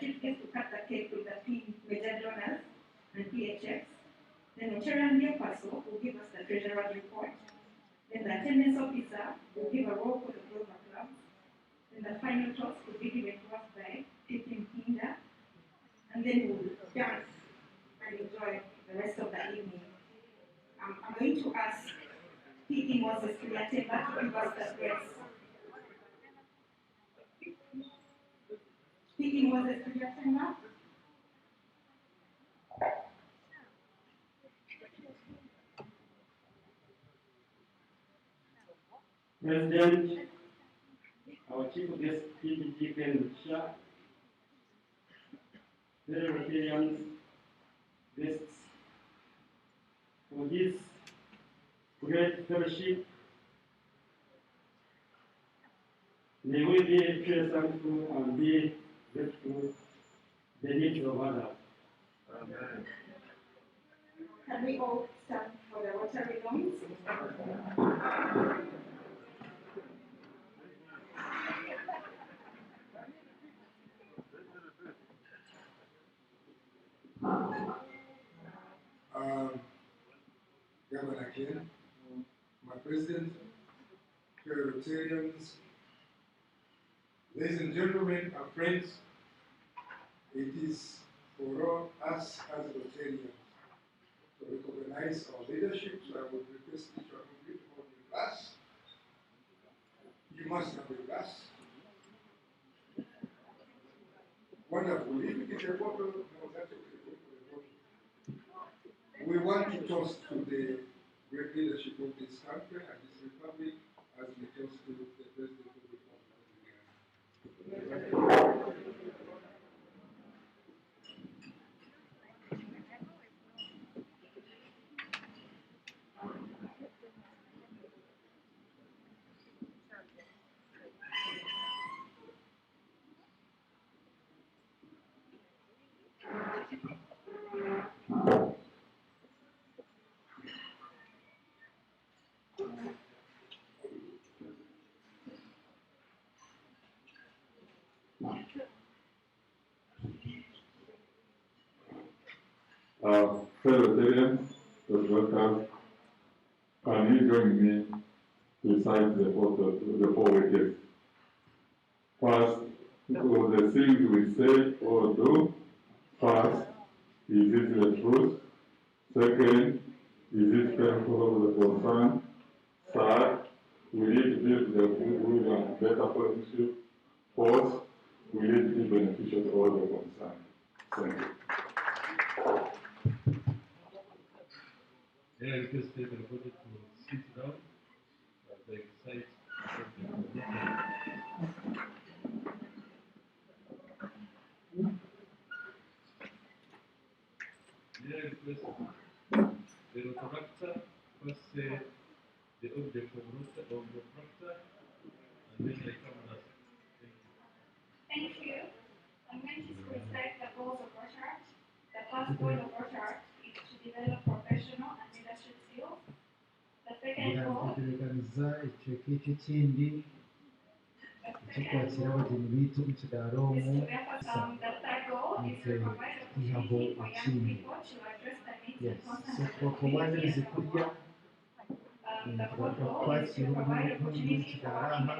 leadership gets to cut the cake with the P major donors and PHX. Then Rotarian Paso will give us the treasurer's report. Then the attendance officer will give a roll for the Grover Club. Then the final toast will be given to us by Pippin Kinda. And then we'll dance and enjoy the rest of the evening. I'm going to ask P.E. Moses to attend back to give us the grace. P.E. Moses to attend back. President, our chief guest, PPG Ken Shah, fellow Rotarians, guests, for this great fellowship, may we be truly thankful and be grateful the needs of others. Amen. Can we all stand for the Rotary loans? Governor Ken, my president, fellow Rotarians, ladies and gentlemen and friends, it is for all us as Rotarians to recognize our leadership, so I would request each one of you to hold your glass. You must have a glass. Wonderful. If it is a bottle, no, that's okay. We want to toast to the great leadership of this country and this republic as we toast to the President of the Republic of Ghana. Fellow Rotarians, workers, can you join me to recite the four wishes? First, for the things we say or do. First, is it the truth? Second, is it painful of the concern? Third, will it build the goodwill and better partnership? Fourth, will it be beneficial to all the concerned? Thank you. I request everybody to sit down as they recite. I request the Rotaractor first say the object of Rotaractor and then I come last. Thank you. I'm going to recite the goals of Rotaract. The first goal of Rotaract is to develop professional and leadership skills. The second goal kuteekaniza ekyo ekindi ekikwatira abagenyi baitu mu kidaala omwo nabo ekindi kubaniriza kulya kwakira omuntu mu kidaala aha.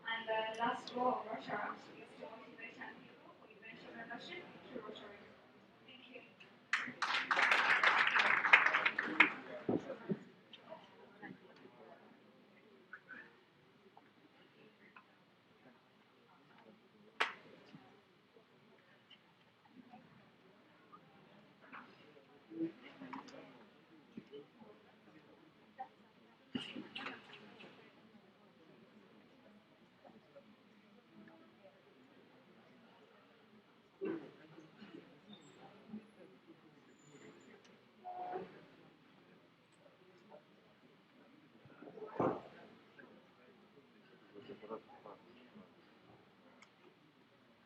And the last goal of Rotaract is to motivate young people for eventual membership to Rotary. Thank you.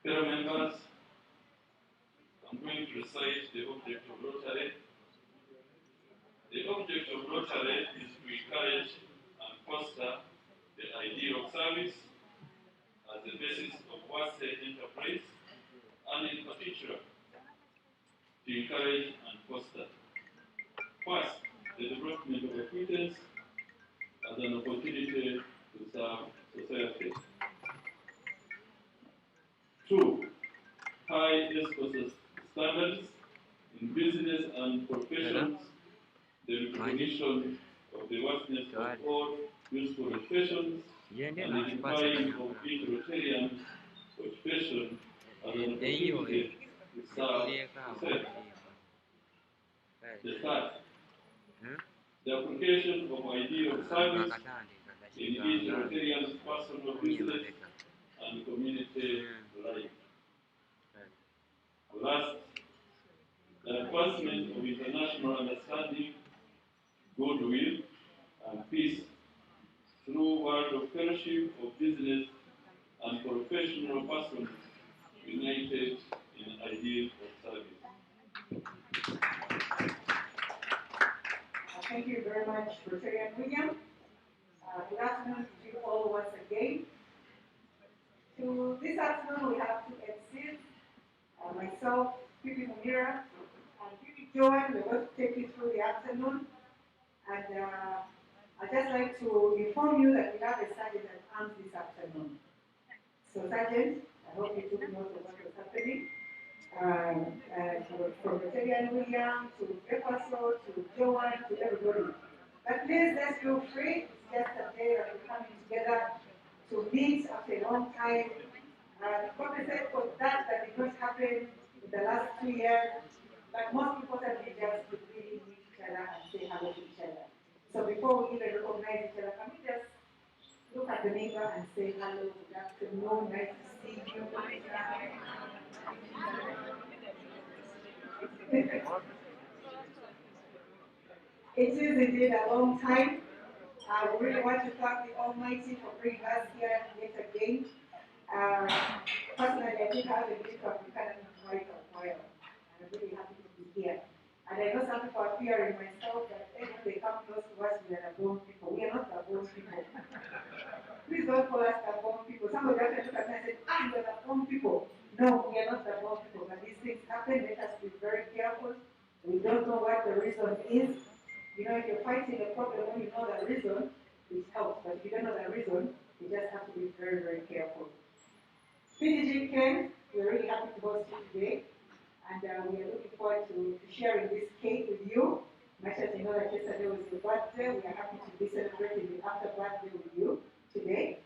Fellow members, I'm going to recite the object of Rotary. The object of Rotary is to encourage and foster the ideal of service as as a basis of WASE enterprise, and in particular, to encourage and foster. First, the development of acquaintance as an opportunity to serve society. Two, high ethical standards in business and professions, the recognition of the vastness of all useful occupations, and identifying of each Rotarian occupation as an opportunity to serve society. The third, the application of idea of service in each Rotarian's personal business and community life. Last, the advancement of international understanding, goodwill, and peace through world of fellowship of business and professional persons united in ideal of service. Thank you very much, Rotarian William. Good afternoon to you all once again. So this afternoon we have two MCs, myself, Pipi Munira, and Pipi Joan. We're going to take you through the afternoon. And I'd just like to inform you that we have a sergeant at arms this afternoon. So Sergeant, I hope you took note of what was happening. From Rotarian William to Jefferson to Joan to everybody. But please, let's feel free. It's just a day that we're coming together to meet after a long time. Compensate for that did not happen in the last 2 years. But most importantly, just to really meet each other and say hello to each other. So before we even recognize each other, can we just look at the neighbor and say hello, good afternoon, nice to see you. It is indeed a long time. We really want to thank the Almighty for bringing us here yet again. Personally, I think I have a bit of Buchanan quite a while. I'm really happy to be here. And I know some people are fearing myself that when they come close to us, we are the born people. We are not the born people. Please don't call us the born people. Somebody else look at me and say, you are the born people. No, we are not the born people. But these things happen. Let us be very careful. We don't know what the reason is. You know, if you're fighting a problem when you know the reason, it helps. But if you don't know the reason, you just have to be very, very careful. PDG Ken, we're really happy to host you today. And we are looking forward to sharing this cake with you. Much as you know that yesterday was your birthday, we are happy to be celebrating the after birthday with you today.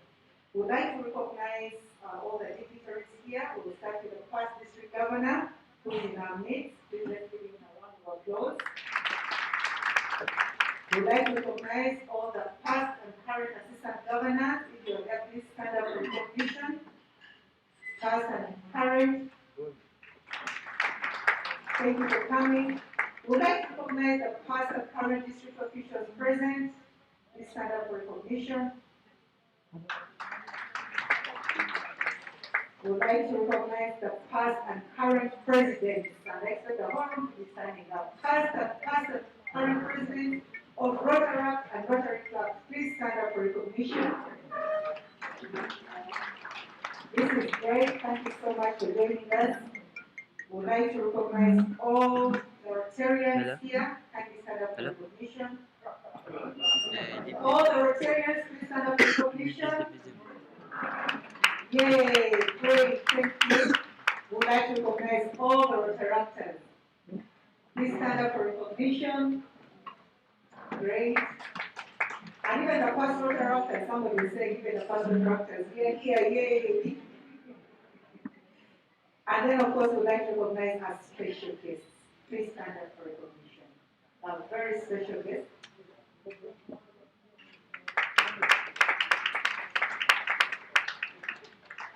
We would like to recognize all the dignitaries here. We will start with the first district governor, who is in our midst. Please let's give him a round of applause. We would like to recognize all the past and current assistant governors. If you have this kind of recognition, past and current. Thank you for coming. We would like to recognize the past and current district officials present. This kind of recognition. We would like to recognize the past and current presidents. And I expect the whole room to be standing up. Past and current presidents of Rotary and Rotary clubs. Please stand up for recognition. This is great. Thank you so much for joining us. We would like to recognize all the Rotarians here. Can you stand up for recognition? All the Rotarians, please stand up for recognition. Yay, great, thank you. We would like to recognize all the Rotaractors. Please stand up for recognition. Great. And even the first Rotaractors, somebody will say, even the first Rotaractors, here, yay. And then, of course, we would like to recognize our special guests. Please stand up for recognition. Our very special guest.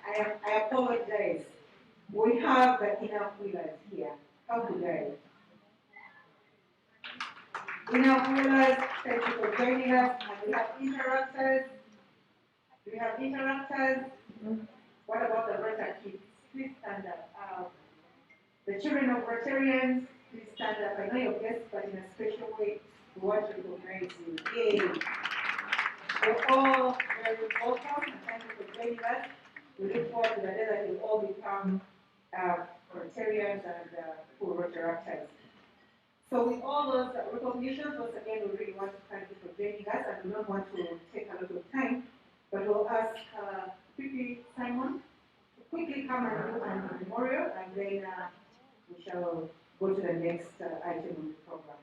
I apologize. We have the inner wheelers here. How could I? Inner wheelers, thank you for joining us. And we have interrupters. Do we have interrupters? What about the Rotary kids? Please stand up. The children of Rotarians, please stand up. I know your guests, but in a special way, we want to recognize you. Yay! You're all very welcome, and thank you for joining us. We look forward to the day that you'll all become Rotarians and full Rotaractors. So with all those recognitions, once again, we really want to thank you for joining us, and we don't want to take a lot of time, but we'll ask quickly Simon to quickly come and do a memorial, and then we shall go to the next item on the program.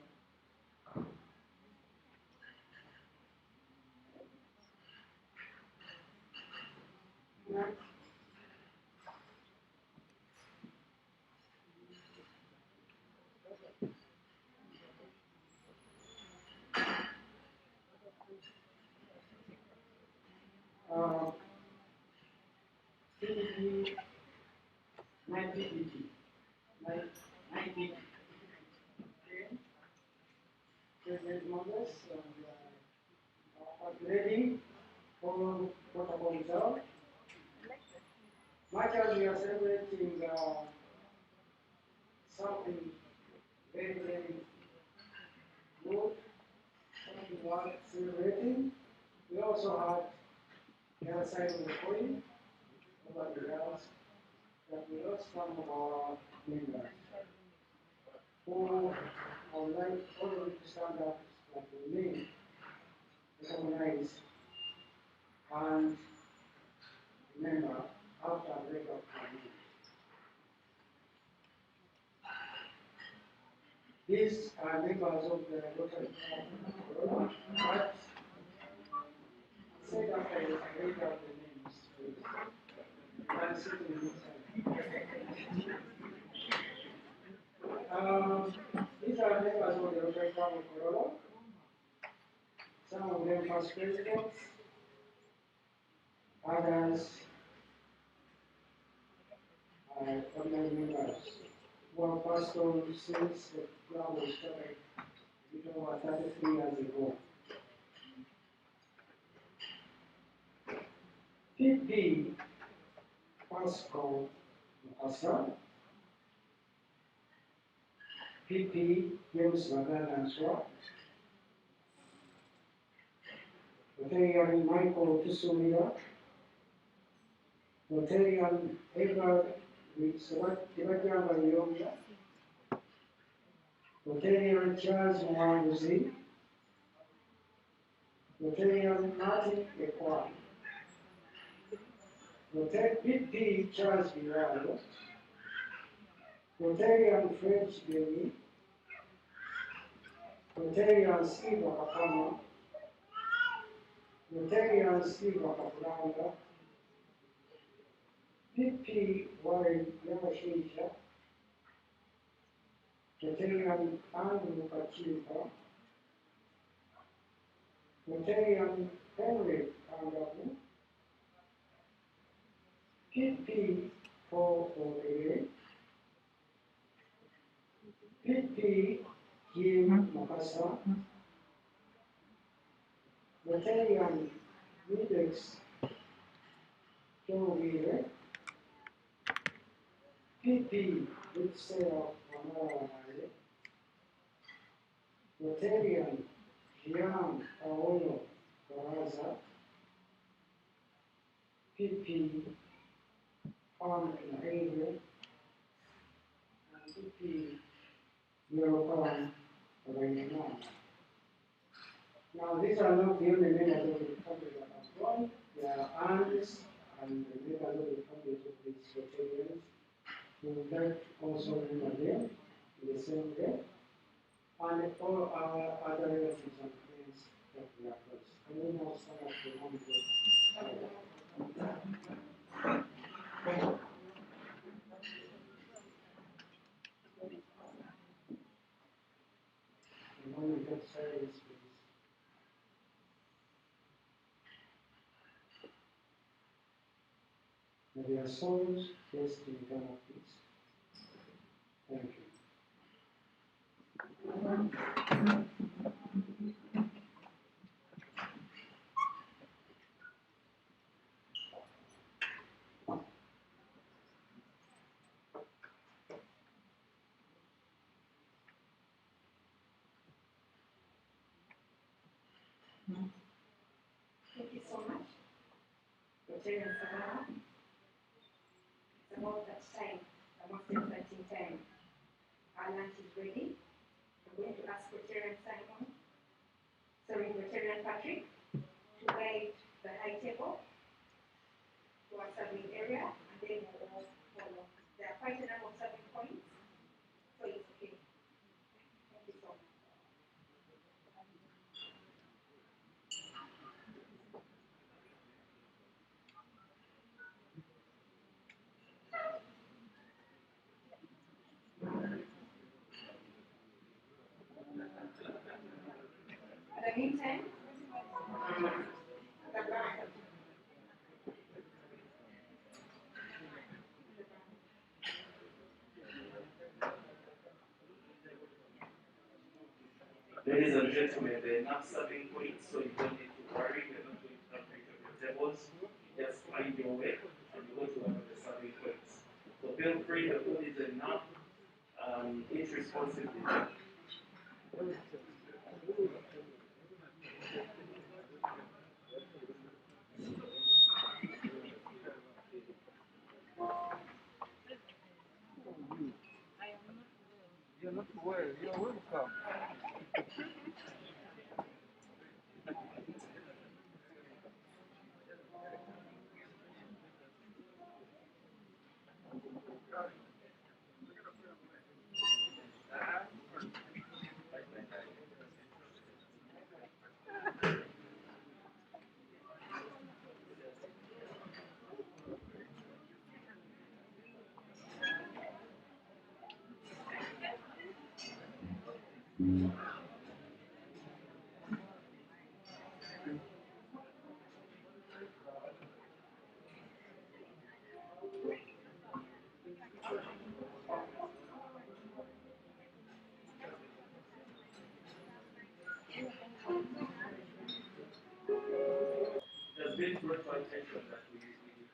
CDP 90 90 President Moses ready for protocol result. Much as we are celebrating something very, very good, something worth celebrating, we also have the other side of the coin, over the years, that we lost some of our members who I would like all of you to stand up and remain recognized and remember after a break of time. These are members of the Rotary Kololo, but said after you read out the names, please. You can sit in this side. These are members of the Rotary Kololo. Some of them past presidents, others are ordinary members who have passed on since the club was started a bit over 33 years ago. PP Pascal Asa, PP James Magananswa, Rotarian Michael Kisumira, Rotarian Edward Tibajamba Yomya, Rotarian Charles Mwanguzi, Rotarian Martin Ekwan, Rotarian PP Charles Biralo, Rotarian French Demi, Rotarian Steve Wakapama, Rotarian Steve Wakapulanga, PP Warren Yamashisha, Rotarian Andrew Kachipa, Rotarian Henry Kangabu, PP for O'Leary, PP Jim Makasa, Rotarian Midex Joe Weaver, PP with Sarah Amara Mare, Rotarian Gian Paolo Baraza, PP Palm Nahaver, and PP Europan Raymond. Now, these are not the only members of the company that have gone. There are aunts and the members of the company of these Rotarians who would like to also remember them in the same way, and all our other relatives and friends that we have lost. And we now stand up to one and when we get silence, please. May their souls rest in eternal peace. Thank you. Thank you so much, Rotarian Sabara. about that time, almost 10:13 time. Our lunch is ready. I'm going to ask Rotarian Rotarian Patrick to guide the high table to our serving area, and then we'll all follow. There are quite a number of serving points, so it's okay. Thank you so much. In the meantime, ladies and gentlemen, they're not serving points, so you don't need to worry. We're not going to have break of your tables. Just find your way and you go to one of the serving points. So feel free, the food is enough. Eat responsibly. You're not worried, you're welcome. There's been brought to our attention that we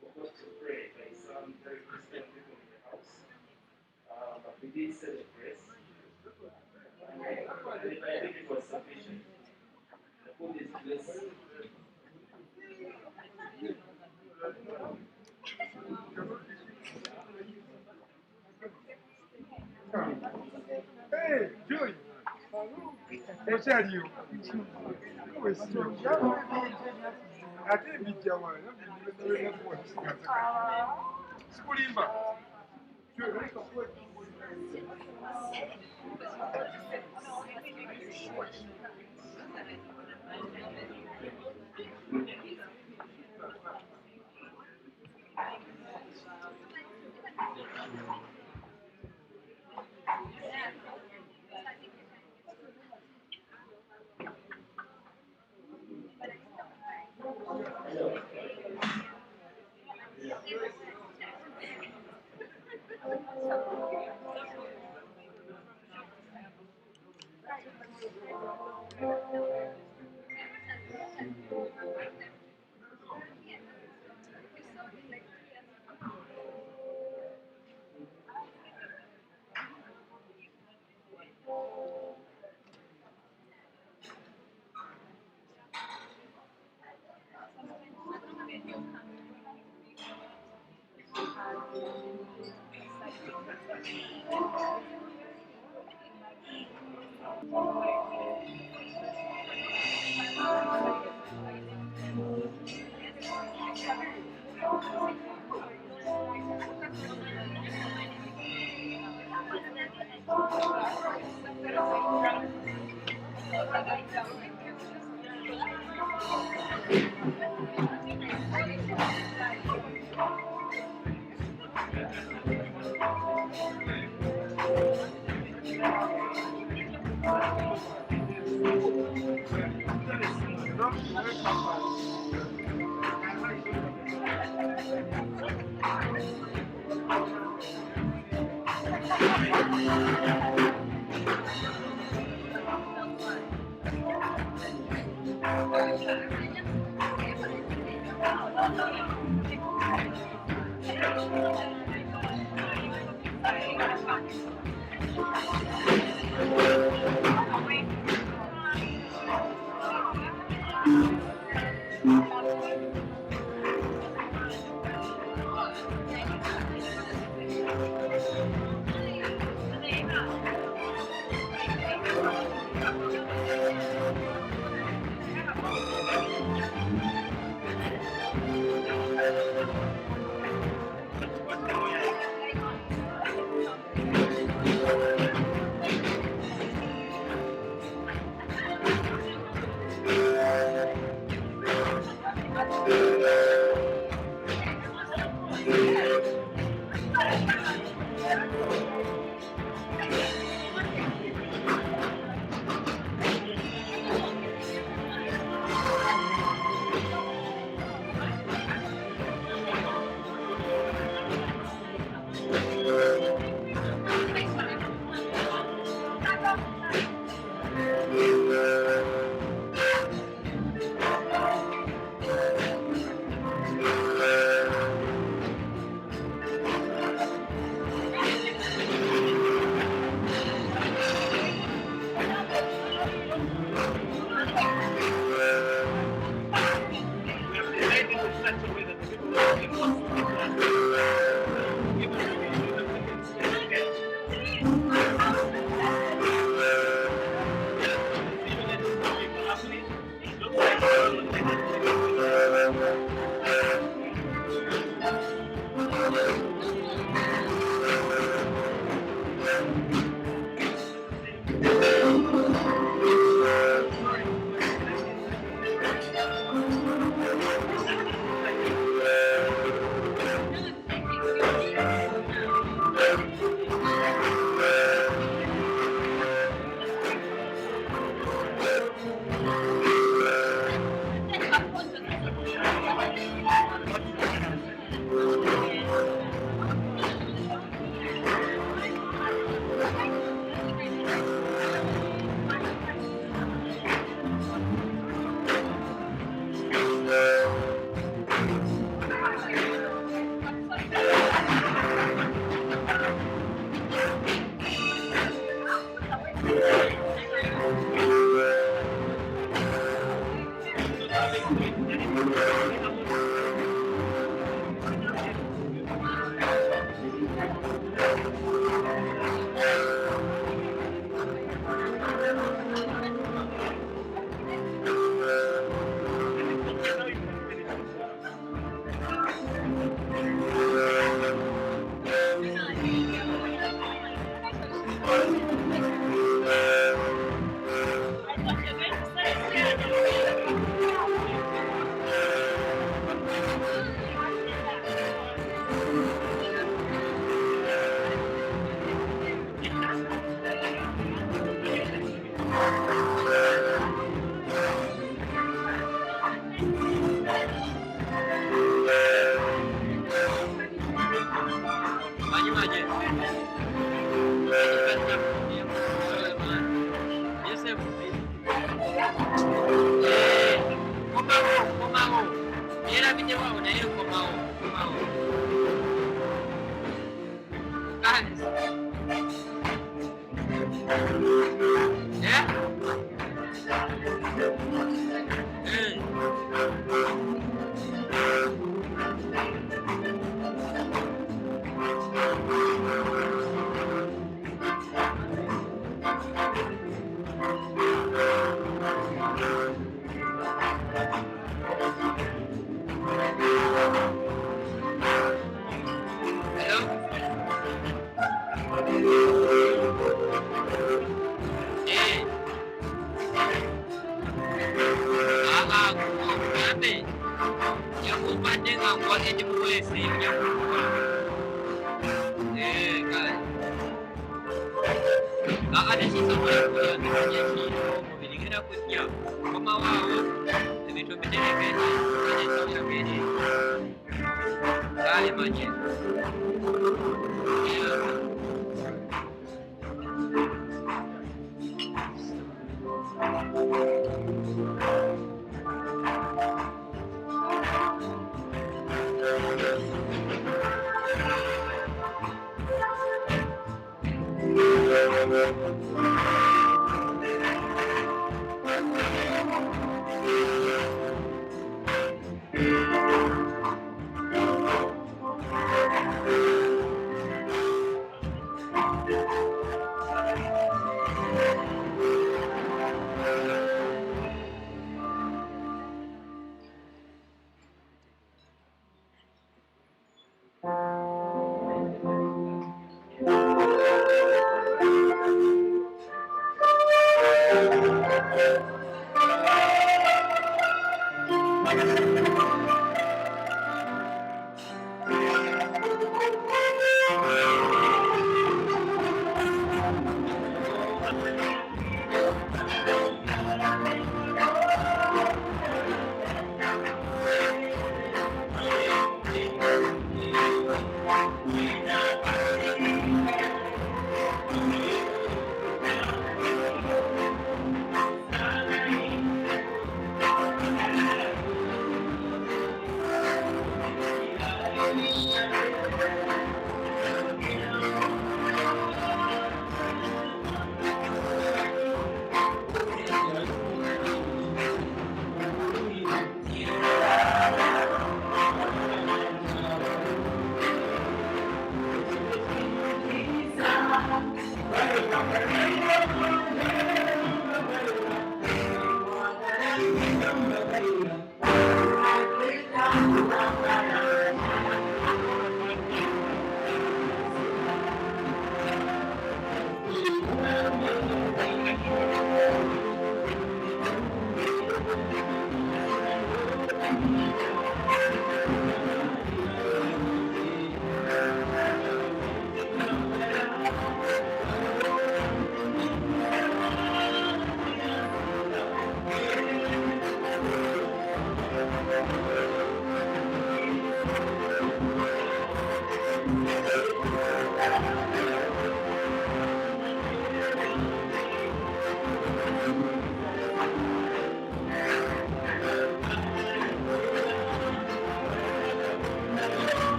forgot to pray. There is some very Christian people in the house. But we did say the grace. And I think it was sufficient. The food is blessed. Hey, Joey! How are you? How is you? I can't be Jawan. Skulimba.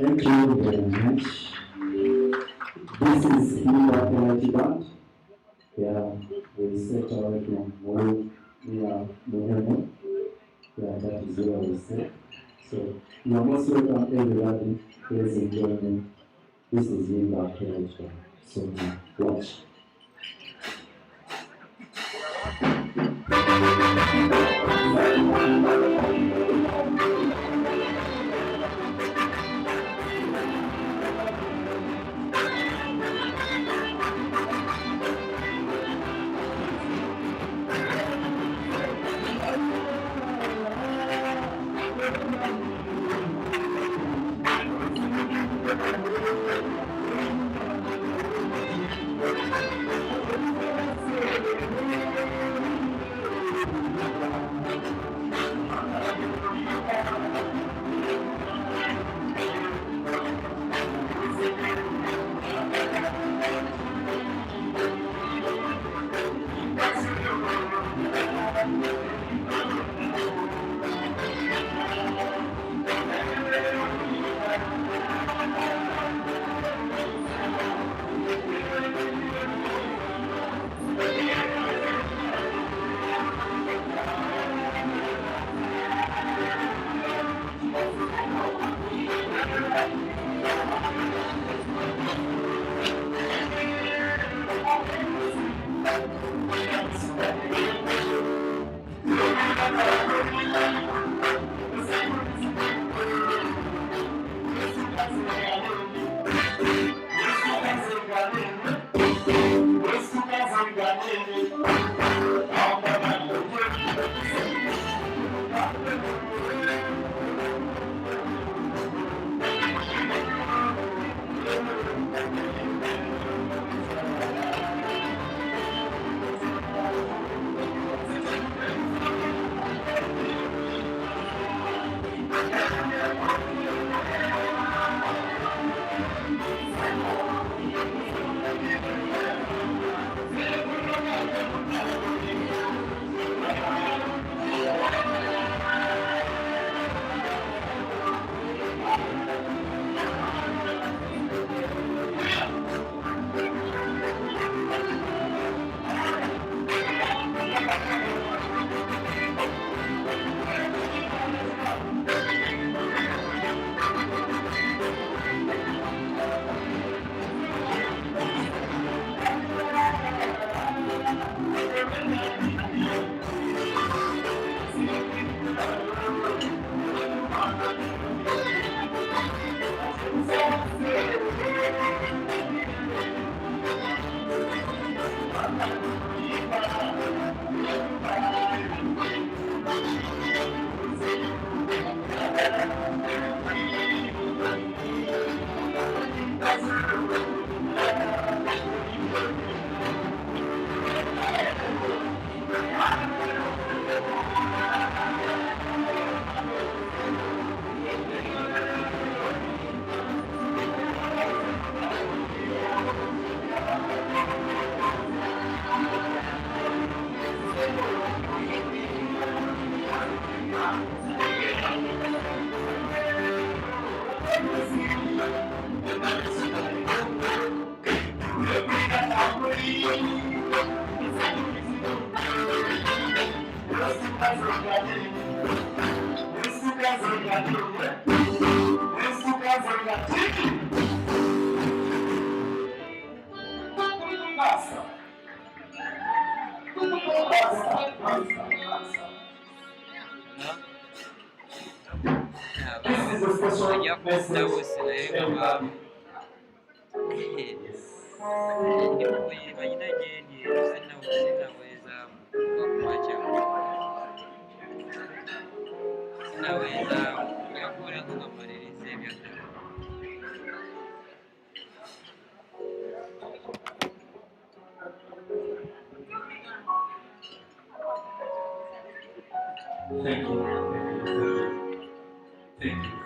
Thank you very much. This is Himba Penalty Band. Yeah, we set out from Mohemo. Yeah, that is where we set. So, you are most welcome, everybody. Please enjoy me. This is Himba Penalty Band. So, watch. Ajya kumva bose narebaba bayinageni sinaweza kuacha sinaweza yakora kukamaririze byakora. Thank you. Thank you.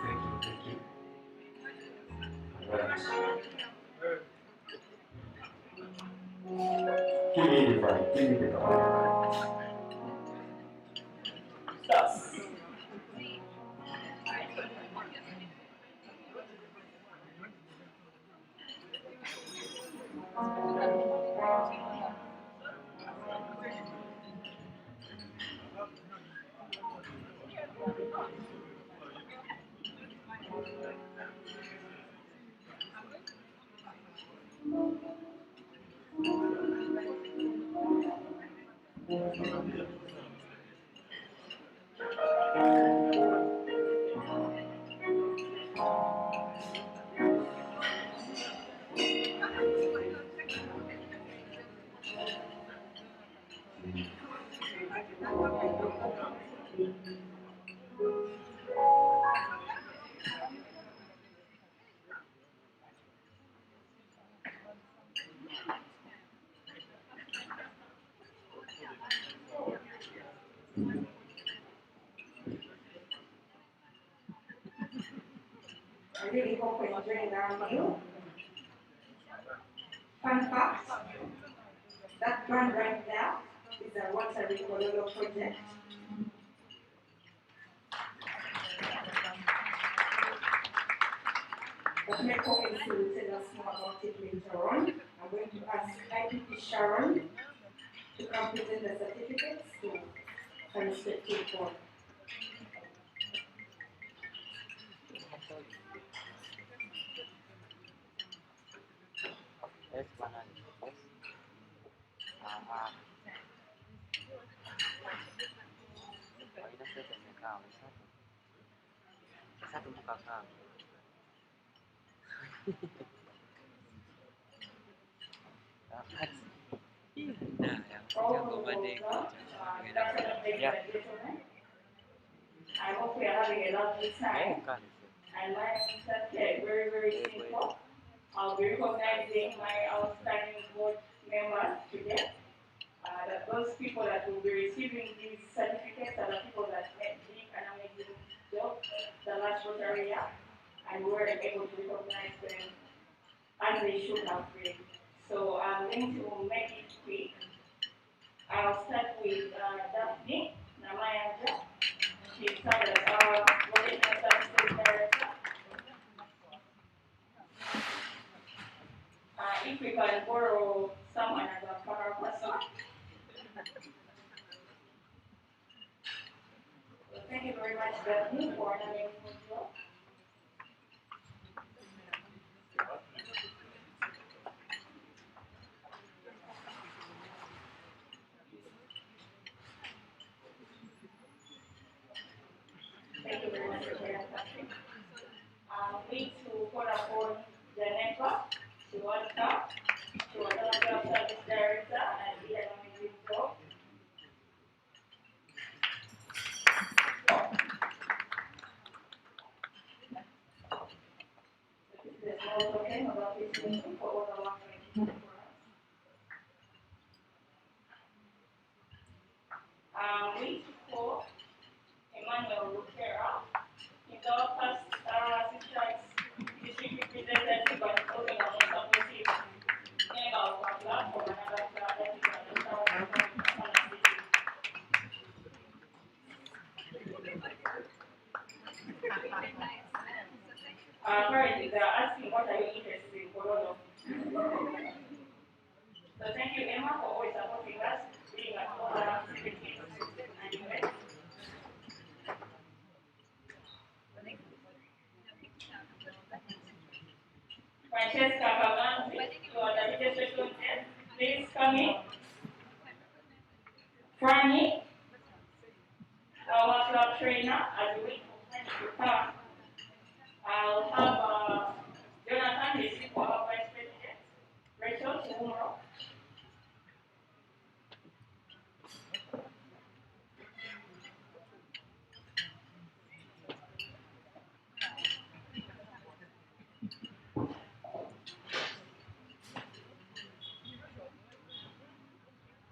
Right. Give me the vibe. Yes. I really hope you're enjoying our meal. Fun fact, that brand right there is a Rotary Kololo project. But Meko will tell us more about it later on. I'm going to ask IPP Sharon to come present the certificates to her respective board. Yes, banana. Yes. Haina sasa imekaa. Sasa tumkakaa. I hope we are having a lovely time. And my certificate very, very simple. I'll be recognizing my outstanding board members today. That those people that will be receiving these certificates are the people that did an amazing job the last Rotary year, and we were able to recognize them as they should have been. So I'm going to make it quick. I'll start with Daphne Namayanja. She started as our Vocational Services Director. If we can borrow someone as a camera person. So thank you very much, Daphne, for an amazing job. Thank you very much for your attention. We to call upon Janetta to welcome to another service director and be an amazing job. There's no token of appreciation for all the work that you do for us. We to call Emmanuel Rukera. He's our first assistant district representative, but also the most supportive member of our club from another club that is an international city. Apparently, they are asking what are you interested in Kololo. So thank you, Emma, for always supporting us, being at all our activities and events. Francesca Kaganzi, you are the leader special guest. Please come in. Franny, our club trainer, as we wait for Franny to come. I'll have Jonathan receive for our vice president, Rachel Chumuro.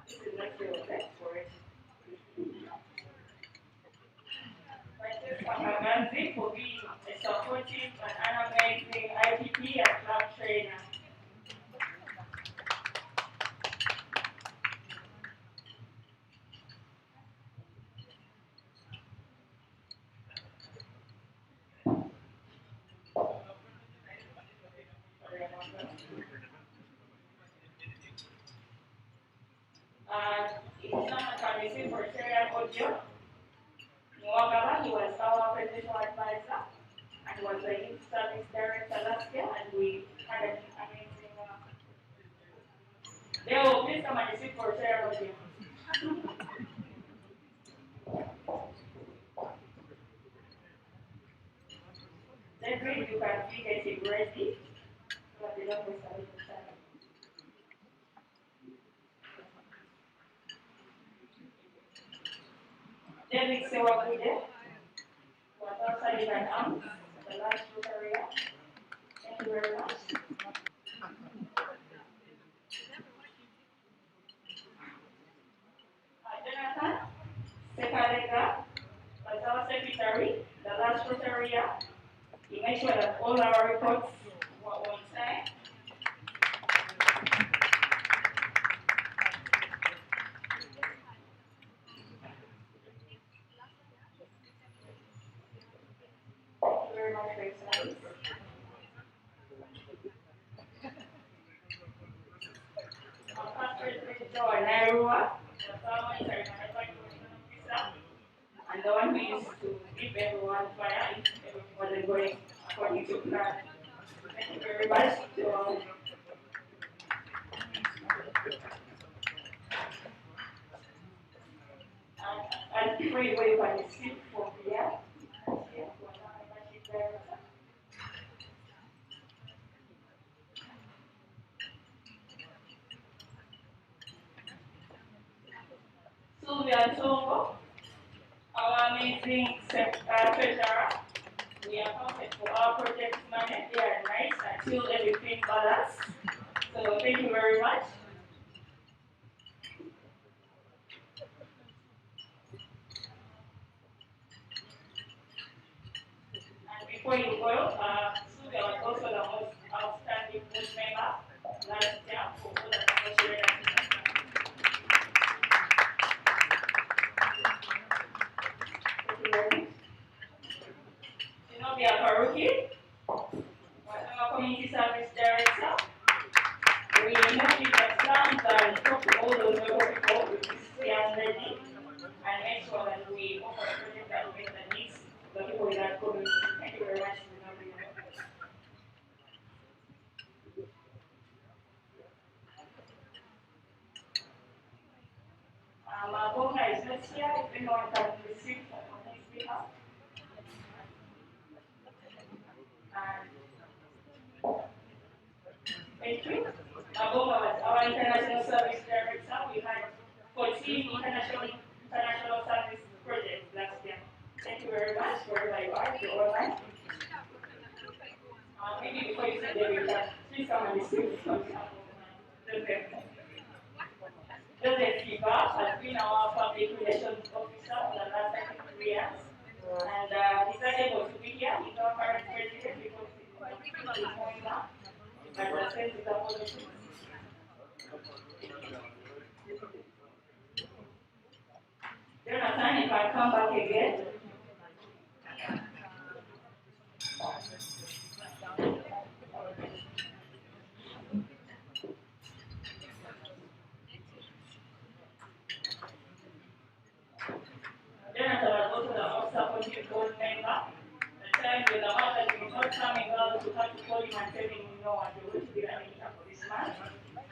This is not your text for it. Francesca Kaganzi for being a supportive and an amazing IPP and club trainer. If someone can receive for serial audio, Mwagala, he was our presidential advisor and was the youth service director last year, and we had an amazing. They will please come and receive for serial audio. Then when you can be getting ready, so that they don't waste a lot of time. Then we say what we did. What outside you can the last Rotary. Thank you very much. Jonathan, Sekarega, as our secretary, the last Rotary. He made sure that all our reports were on time. Thank you very much for your service. Our pastor is going to join Nairua, and the one who used to give everyone fire if everyone wasn't going according to plan. Thank you very much to all. And before you go, you can receive from here. Sylvia Tongo, our amazing treasurer. We are counted for our project money. They are nice until everything balances. So thank you very much. And before you go, Sylvia was also the most outstanding board member last year for all the negotiated Zenobia Karuki, our community service director. We noted the plans and talk to all those local people with this young lady and make sure that we offer a project that will meet the needs of the people in that community. Thank you very much, Zenobia. Mabonga is not here. If anyone can receive on his behalf. Thank you. Mabonga was our international service director. We had 14 international service projects last year. Thank you very much wherever you are, you're online. Maybe before you send them, you can please come and receive some Joseph. Joseph Kiba has been our public relations officer for the last 3 years. And he's not able to be here. He's our current president because he's going back. And the same is apology. Jonathan, you can come back again. Jonathan was also the most supportive board member. The time when the mother is not coming out, to have to call him and tell him, you know what, you're going to be running up for this month,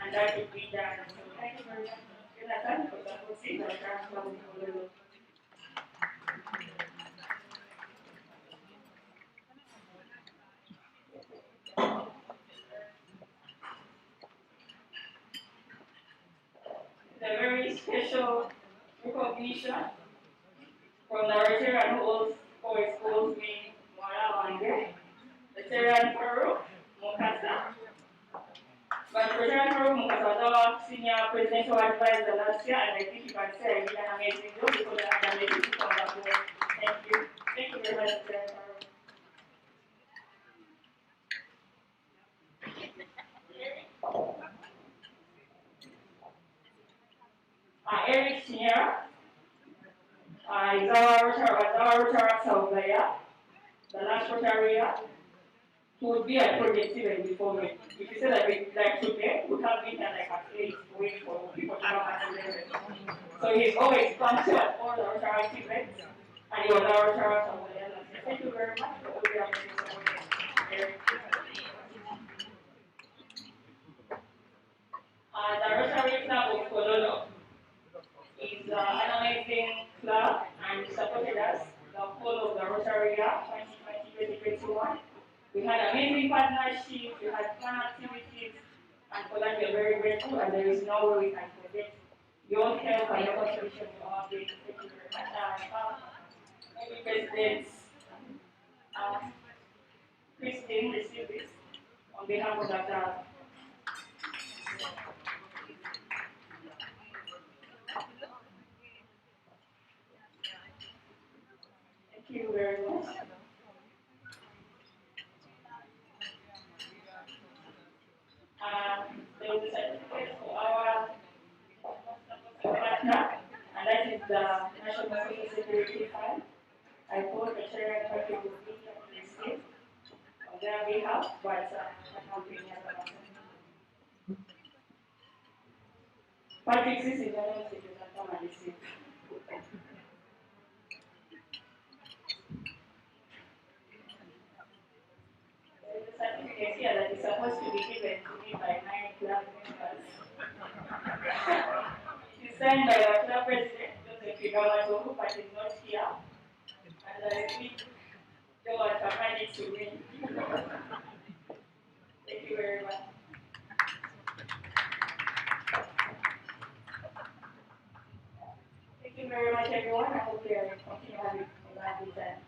and that will be done. So thank you very much, Jonathan, for supporting the Rotary Kololo. The very special recognition from the Rotarian who always calls me Mwala Wange, Rotarian Peru, Mukasa. But Rotarian Peru Mukasa was our senior presidential advisor last year, and I think you can say I did an amazing job because I had amazing people on that board. Thank you. Thank you very much, Rotarian Peru. Eric Senior is our Rotary the last Rotary, who would be at project even before me. If you say that like today, we have been here like at 8 to wait for people to come at 11. So he's always punctual at all the Rotary events, and he was our Rotary last year. Thank you very much for all the amazing support, Eric. The Rotary Club of Kololo is an amazing club and supported us the whole of the Rotary year 2020-2021. We had amazing partnerships, we had fun activities, and for that we are very grateful, and there is no way we can forget your help and your contribution in our day. Thank you very much. Maybe President Christine receive this on behalf of the Thank you very much. There is a certificate for our partner, and that is the National Social Security Fund. I thought the chair of the would be received on their behalf, but I can't be here. Patrick, this is another thing you can come and receive. There is a certificate here that is supposed to be given to me by 9 club members. It is signed by our club president, Joseph Kigawatohu, but is not here. And I think Joe can hand it to me. Thank you very much. Thank you very much, everyone. I hope you are continue having a lovely time.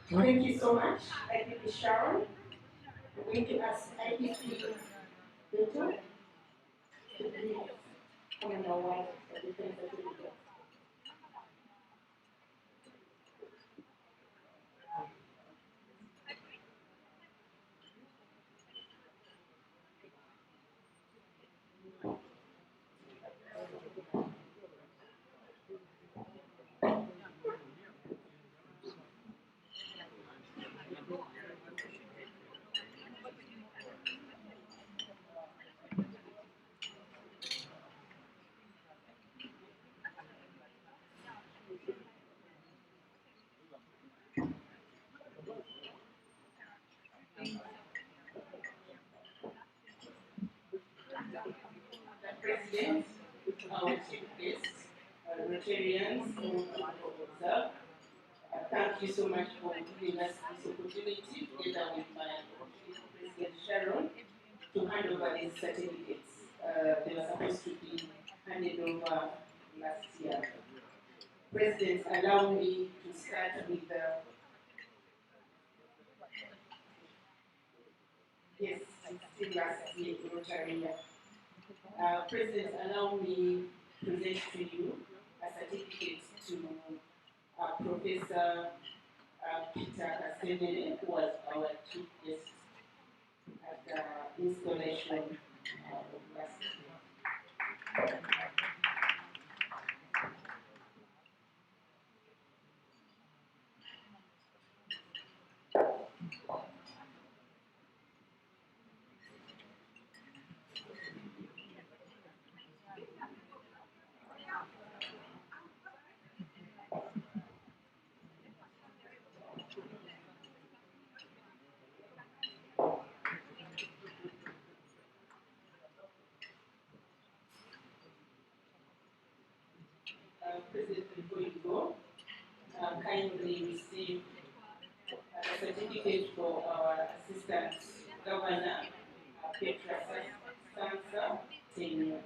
Thank you so much. IPP Sharon. We're going to ask IPP Victor to please come on our way for the different certificates. President, our chief guests, Rotarians, who observe. Thank you so much for giving us this opportunity, together with my President Sharon, to hand over these certificates. They were supposed to be handed over last year. President, allow me to start with the yes, still last year, Rotary. President, allow me to present to you a certificate to Professor Peter Kasenere, who was our chief guest at the installation of last year. President, before you go, kindly receive a certificate for our Assistant Governor, Petra Sansa tenure.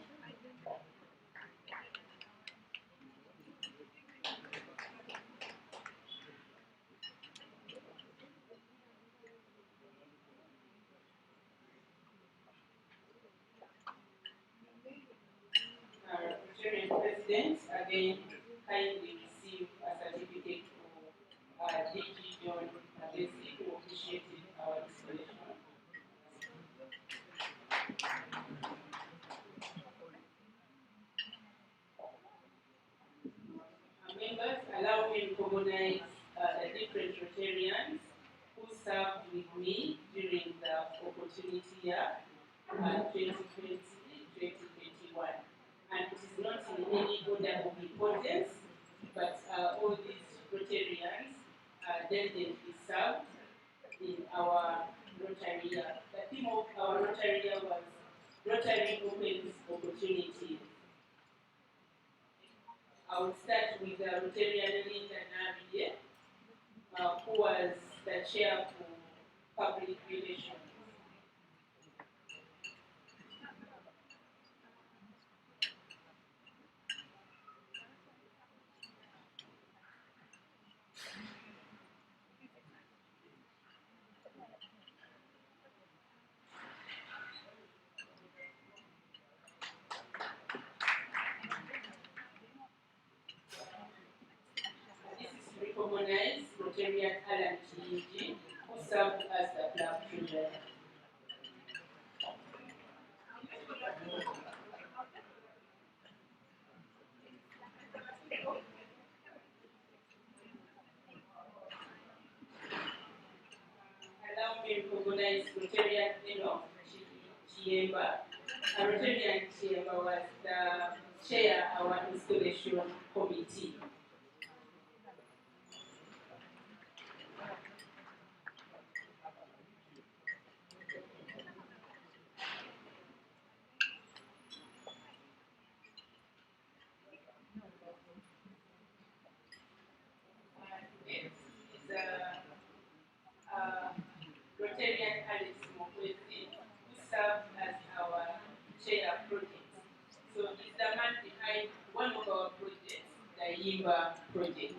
President, again, kindly receive a certificate for DG John Abesi, who officiated our installation. Members, allow me to recognize the different Rotarians who served with me during the opportunity year 2020-2021. And it is not in any order of importance, but all these Rotarians diligently served in our Rotary year. The theme of our Rotary year was Rotary Opens Opportunities. I would start with Rotarian Linda Nabie, who was the chair for public relations. Recognize Rotarian Alan Chiji, who served as the club treasurer. Allow me to recognize Rotarian Chiemba. Rotarian Chiemba was the chair of our installation committee. Rotarian Alex Mokwezi, who served as our chair project. So he's the man behind one of our projects, the Yimba project.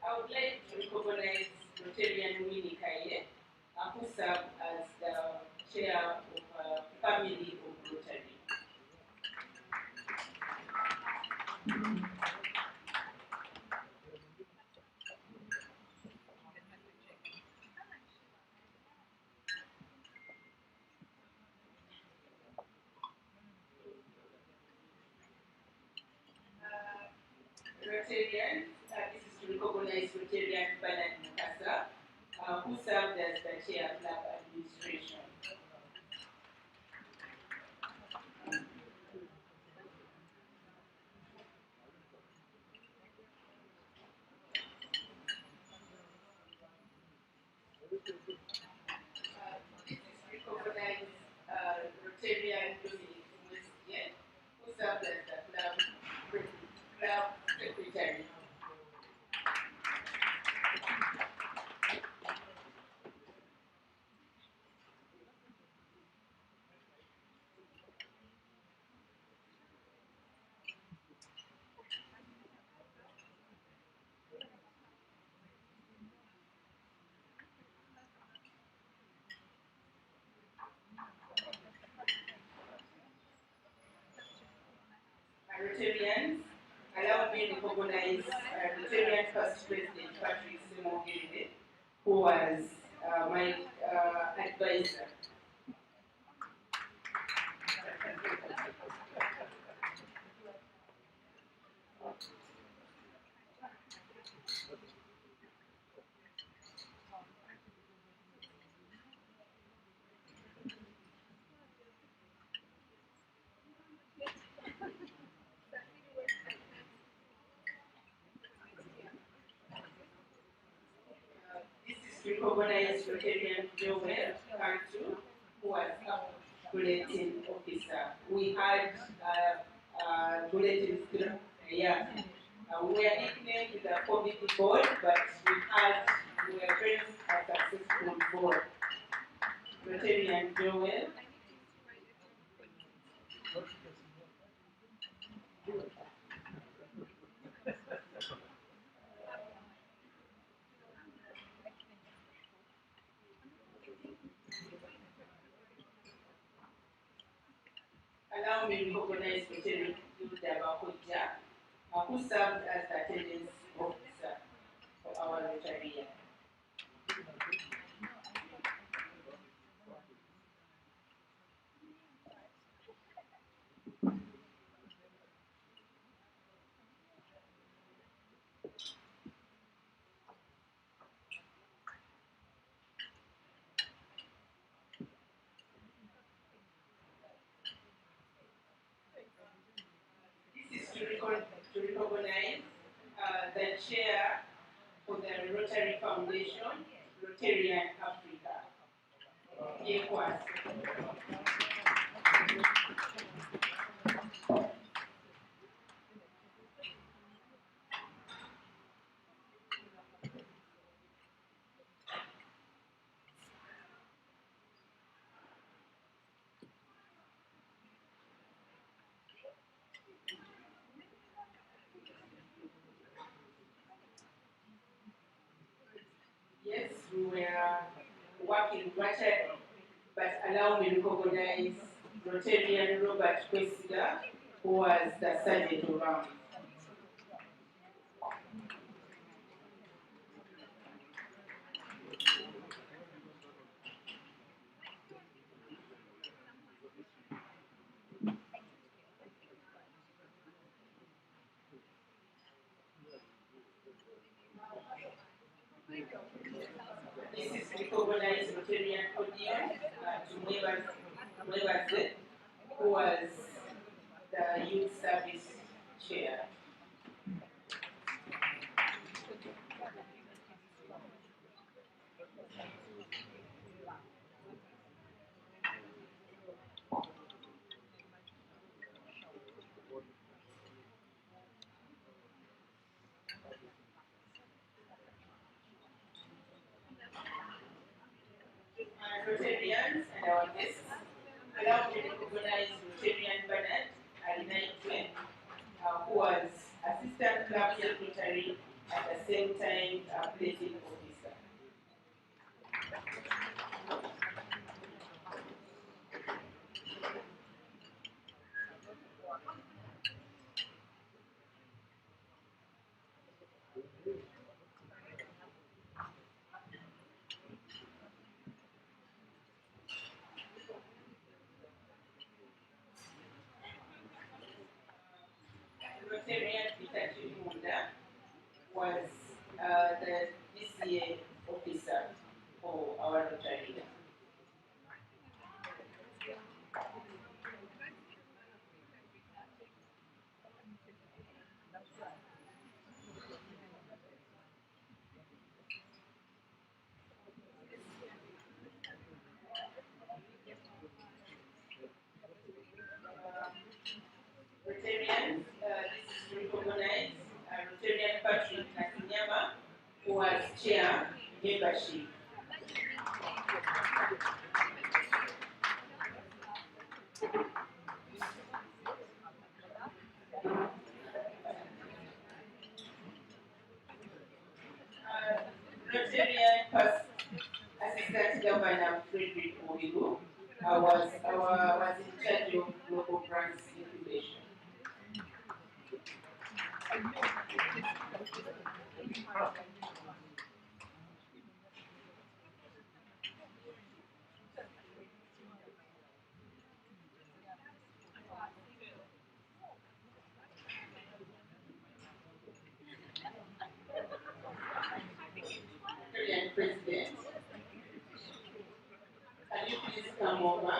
I would like to recognize Rotarian Winnie Kaye, who served as the chair of family of Rotary. Rotarian, this is to recognize Rotarian Bernard Mukasa, who served as the chair of lab administration. This is to recognize Rotarian Dominic Mwesie, who served as the club secretary. Rotarians, allow me to recognize Rotarian First President Patrick Simogene, who was my advisor. This is to recognize Rotarian Joel Kantu, who was a bulletin officer. We had bulletins, yeah. We were nicknamed the committee board, but we were very successful board. Rotarian Joel. Allow me to recognize Rotarian Hilda Bakoja, who served as the attendance officer for our Rotary. the chair for the Rotary Foundation, Rotarian Africa. Yekwasi. Yes, we were working Rotary, but allow me to recognize Rotarian Robert Kwesiga, who was the sergeant of arms. This is recognized Rotarian podium to Mwebase, who was the youth service chair. Rotarians and our guests, allow me to recognize Rotarian Bernard Alinaitwe, who was Assistant Club Secretary at the same time Plating Officer. Rotarian Peter Chimunda was the DCA officer for our Rotary. Rotarians, this is recognized Rotarian Patrick Nasinyama, who was chair membership. Rotarian past Assistant Governor Frederick Owigo was in charge of global grants incubation. Rotarian President, can you please come over?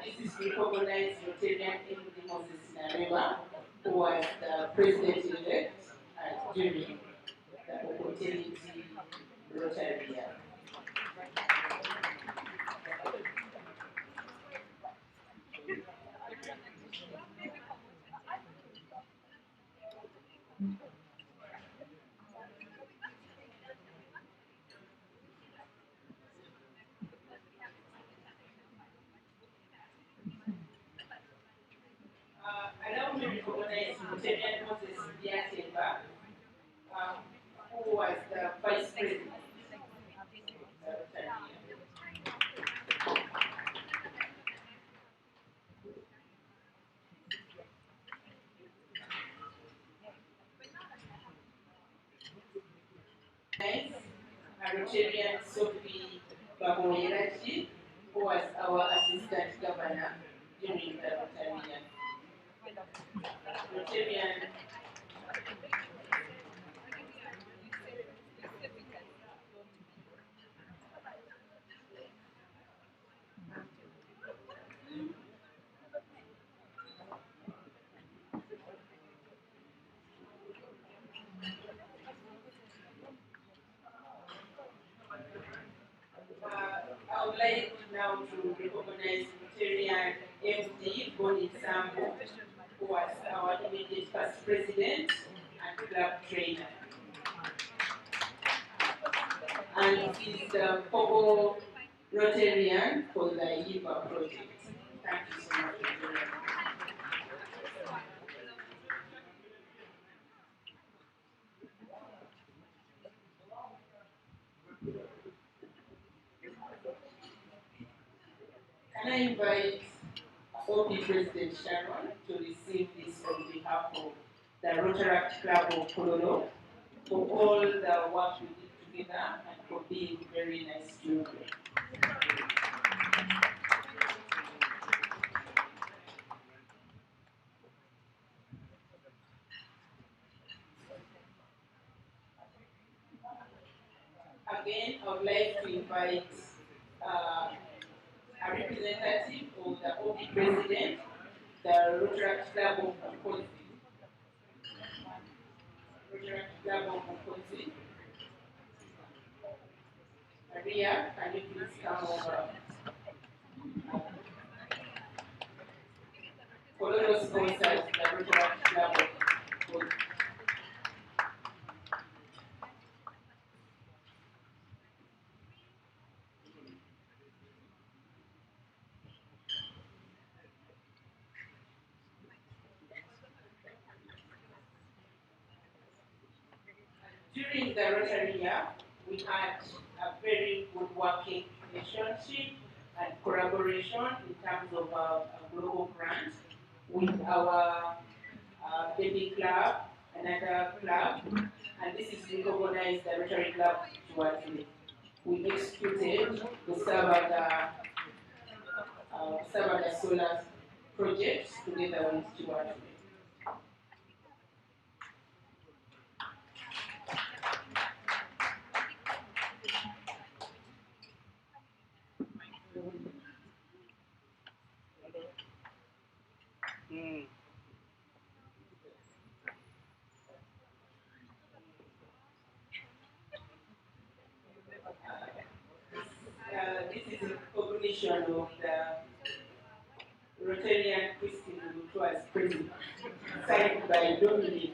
This is recognized Rotarian Emily Moses Nareva, who was the president-elect during the opportunity Rotary year. Allow me to recognize Rotarian Moses Biatemba, who was the vice president of the Rotary year. Rotarian Sophie Bamoyerachi, who was our assistant governor during the Rotary year. Rotarian now to recognize Rotarian MD Bonnie Sambo, who was our immediate past president and club trainer. And he's the co-Rotarian for the IVA project. Thank you so much. Can I invite OP President Sharon to receive this on behalf of the Rotary Club of Kololo for all the work we did together and for being very nice children. Again, I would like to invite a representative of the OP President, the Rotary Club of Mukozi. Rotary Club of Mukozi. Maria, can you please come over? Kololo sponsors the Rotary Club of Mukozi. During the Rotary year, we had a very good working relationship and collaboration in terms of a global grant with our baby club, another club, and this is recognized the Rotary Club towards me. We executed the Sabada Solar project together with Stuart. This is in recognition of the Rotarian Christine who was president, signed by Dominic.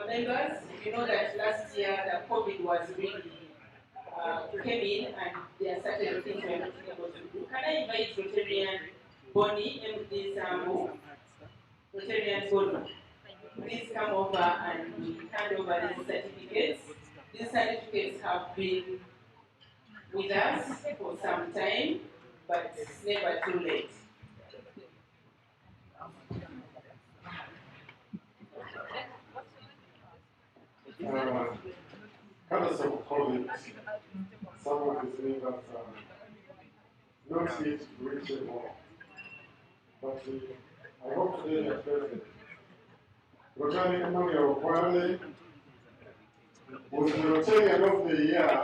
Members, you know that last year the COVID was really came in and there are certain things we're not able to do. Can I invite Rotarian Bonnie, MD Sambo, Rotarian Bonnie, please come over and hand over these certificates. These certificates have been with us for some time, but it's never too late. Because of COVID, some of these members are not yet reachable. But I hope today you are present. Rotary Emmanuel Kwale was the Rotarian of the Year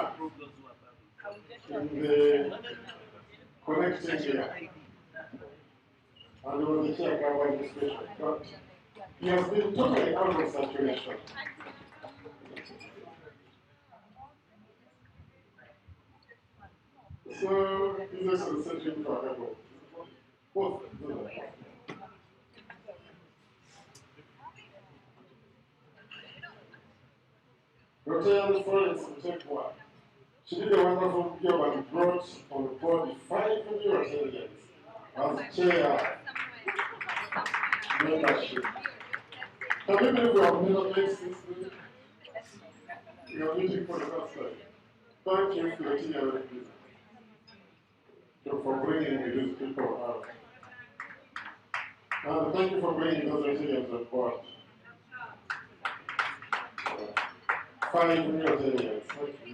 in the connecting year. And he was the chair of our administration. But he has been totally out of saturation. So, this is a searching for a level. Both. Rotary, for instance, take one. She did a wonderful job and brought on board 5 new Rotarians as chair membership. Can we believe we have never made since we are meeting for the first time? Thank you for the senior representative for bringing these people out. And thank you for bringing those Rotarians on board. 5 new Rotarians. Thank you.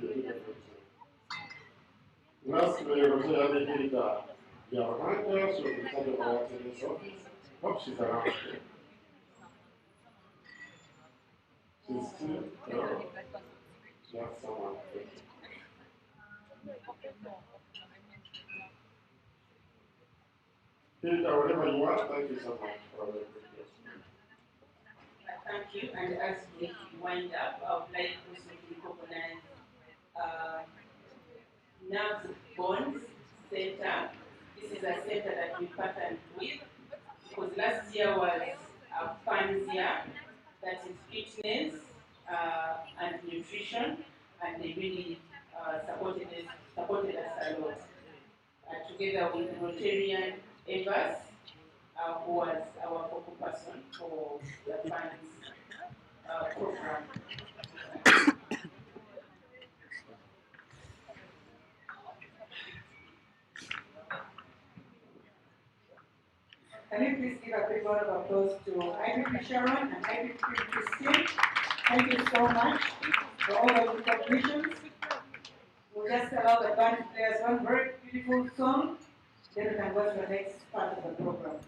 Lastly, Roger Hilda, your manager, so we tell you our attendance office. Hope she's around here. She's still, she has someone. Hilda, whatever you want, thank you so much for the previous. Thank you, and as we wind up, I would like also to recognize Nerves Bonds Center. This is a center that we partnered with because last year was a fun year that is fitness and nutrition, and they really supported us a lot. Together with Rotarian Evers, who was our focal person for the funds program. Can you please give a big round of applause to IBP Sharon and IBP Christian? Thank you so much for all of the contributions. We'll just allow the band to play us one very beautiful song, then we can go to the next part of the program.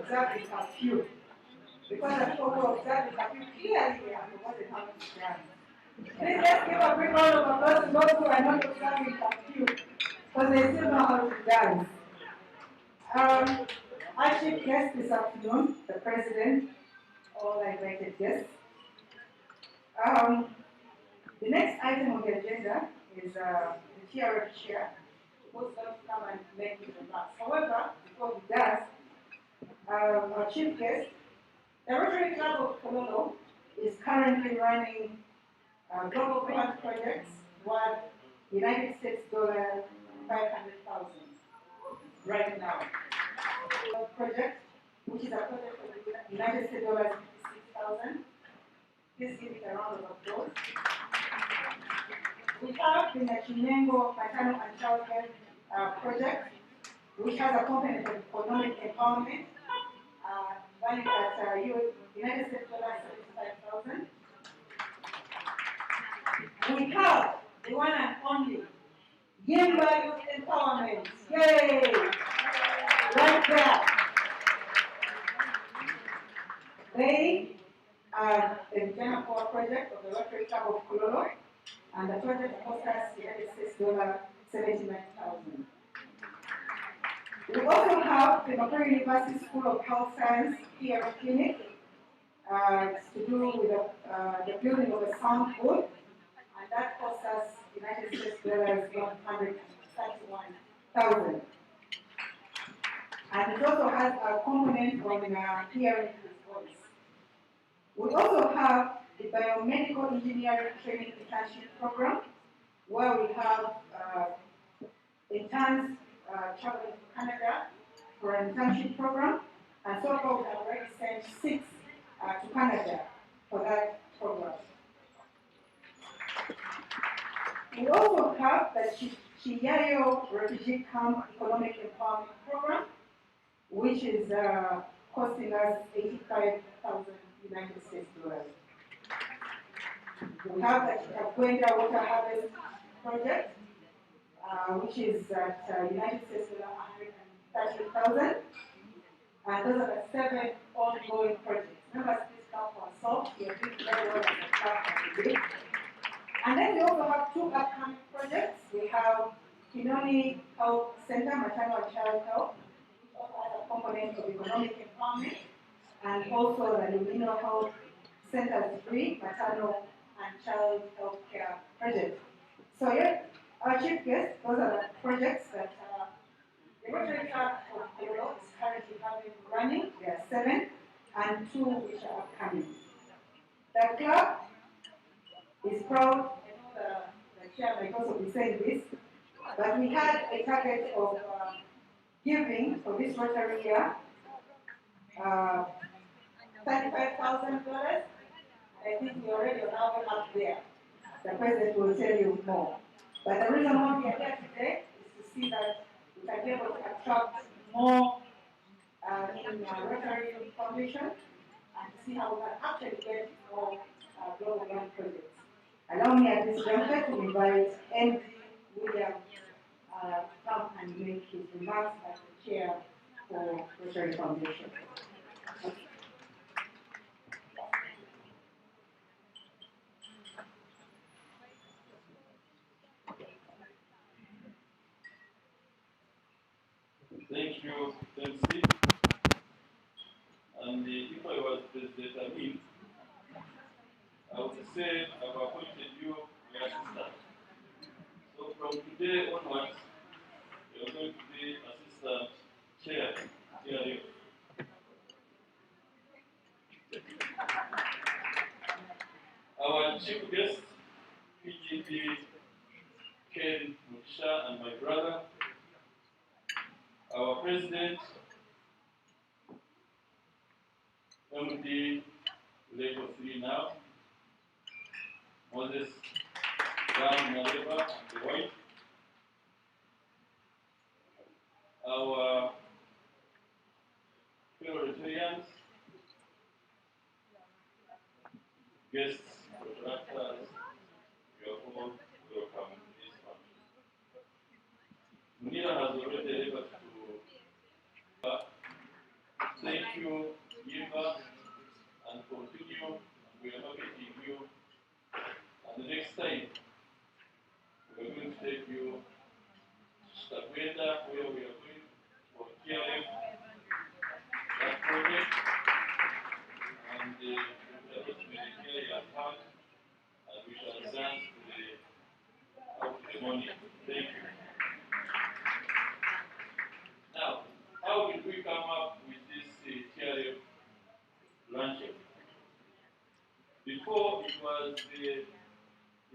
observe the curfew. Because the people who observe the curfew clearly they have forgotten how to dance. Please let's give a big round of applause to those who are not observing curfew, because they still know how to dance. Our chief guest this afternoon, the president, all invited guests. The next item on the agenda is the chair who's going to come and make his remarks. However, before he does, our chief guest, the Rotary Club of Kololo is currently running global grant projects worth United States $500,000 right now. A project, which is a project of United States $56,000. Please give it a round of applause. We have the Chinengo Maternal and Child Health Project, which has a component of economic empowerment, valued at United States $75,000. We have the one and only Yemba Youth Empowerment. Yay! Right there. They are the Vijana Power Project of the Rotary Club of Kololo, and the project cost us United States $79,000. We also have the Rotary University School of Health Science here at Clinic. It's to do with the building of a sound booth, and that cost us United States $131,000. And it also has a component on hearing his voice. We also have the Biomedical Engineering Training Internship Program, where we have interns traveling to Canada for an internship program, and so far we have already sent 6 to Canada for that program. We also have the Chiyayo Refugee Camp Economic Empowerment Program, which is costing us $85,000 United States dollars. We have the Chicakwenda Water Harvest Project, which is at United States $130,000, and those are the 7 ongoing projects. Members, please come for assault. We are doing very well as a club today. And then we also have 2 upcoming projects. We have Kinoni Health Center, Maternal and Child Health, which also has a component of economic empowerment, and also the Lumino Health Center 3, Maternal and Child Health Care Project. So yeah, our chief guest, those are the projects that the Rotary Club of Kololo is currently having running. There are 7, and 2 which are upcoming. The club is proud, I know the chair might also be saying this, but we had a target of giving for this Rotary year $35,000. I think we already are now up there. The president will tell you more. But the reason why we are here today is to see that we can be able to attract more in Rotary Foundation, and to see how we can actually get more global grant projects. Allow me at this juncture to invite MD William to come and make his remarks as the chair for Rotary Foundation. Thank you, MC. And if I was President Amin, I would say I've appointed you my assistant. So from today onwards, you're going to be assistant chair. Our chief guest, PGP Ken Muksha, and my brother, our president, MD Level 3 now, Moses Ram Maleva, the wife, our fellow Rotarians, guests, contractors, you are all welcome to this function. Munira has already delivered to Thank you, Eva, and continue. We are happy to you. And the next time, we are going to take you to Stakwenda, where we are going for KRF, that project. And we are going to be here at heart, and we shall dance to the morning. Thank you. Now, how did we come up with this KRF luncheon? Before it was the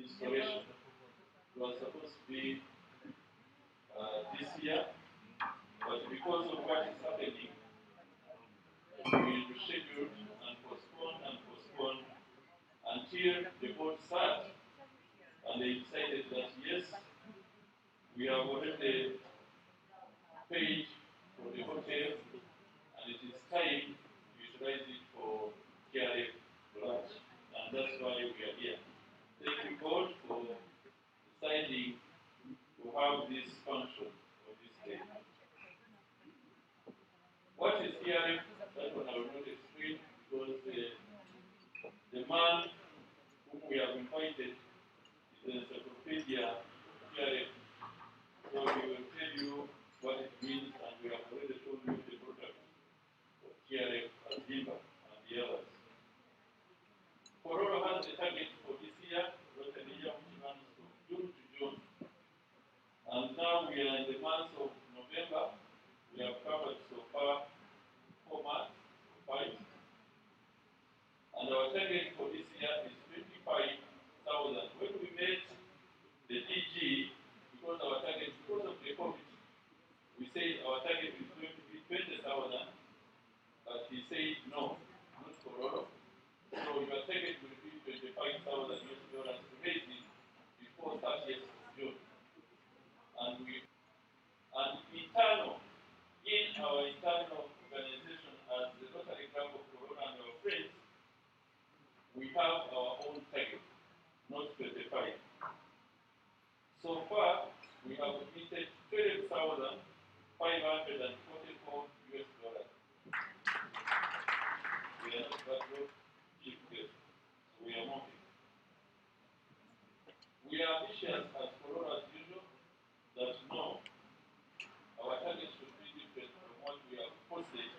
installation. It was supposed to be this year, but because of what is happening, we rescheduled and postponed until the board sat and they decided that yes, we have already paid for the hotel and it is time to utilize it for KRF lunch. And that's why we are here. Thank you God for deciding to have this function for this day. What is KRF? That one I will not explain because the man whom we have invited is the encyclopedia KRF. So he will tell you what it means, and we have already told you the product of KRF as Dimba and the others. Kololo has a target for this year, Rotary which runs from June to June. And now we are in the month of November. We have covered so far 4 months, 5. And our target for this year is 25,000. When we met the DG, because our target, because of the COVID, we said our target is going to be 20,000, but he said no, not Kololo. So your target will be $25,000 to raise it before 30th of June. And in our internal organization as the Rotary Club of Kololo and our friends, we have our own target, not 25. So far, we have committed $12,544. We are not that low, cheap guest. So we are moving. We are ambitious as Kololo as usual, that no, our target should be different from what we have posted.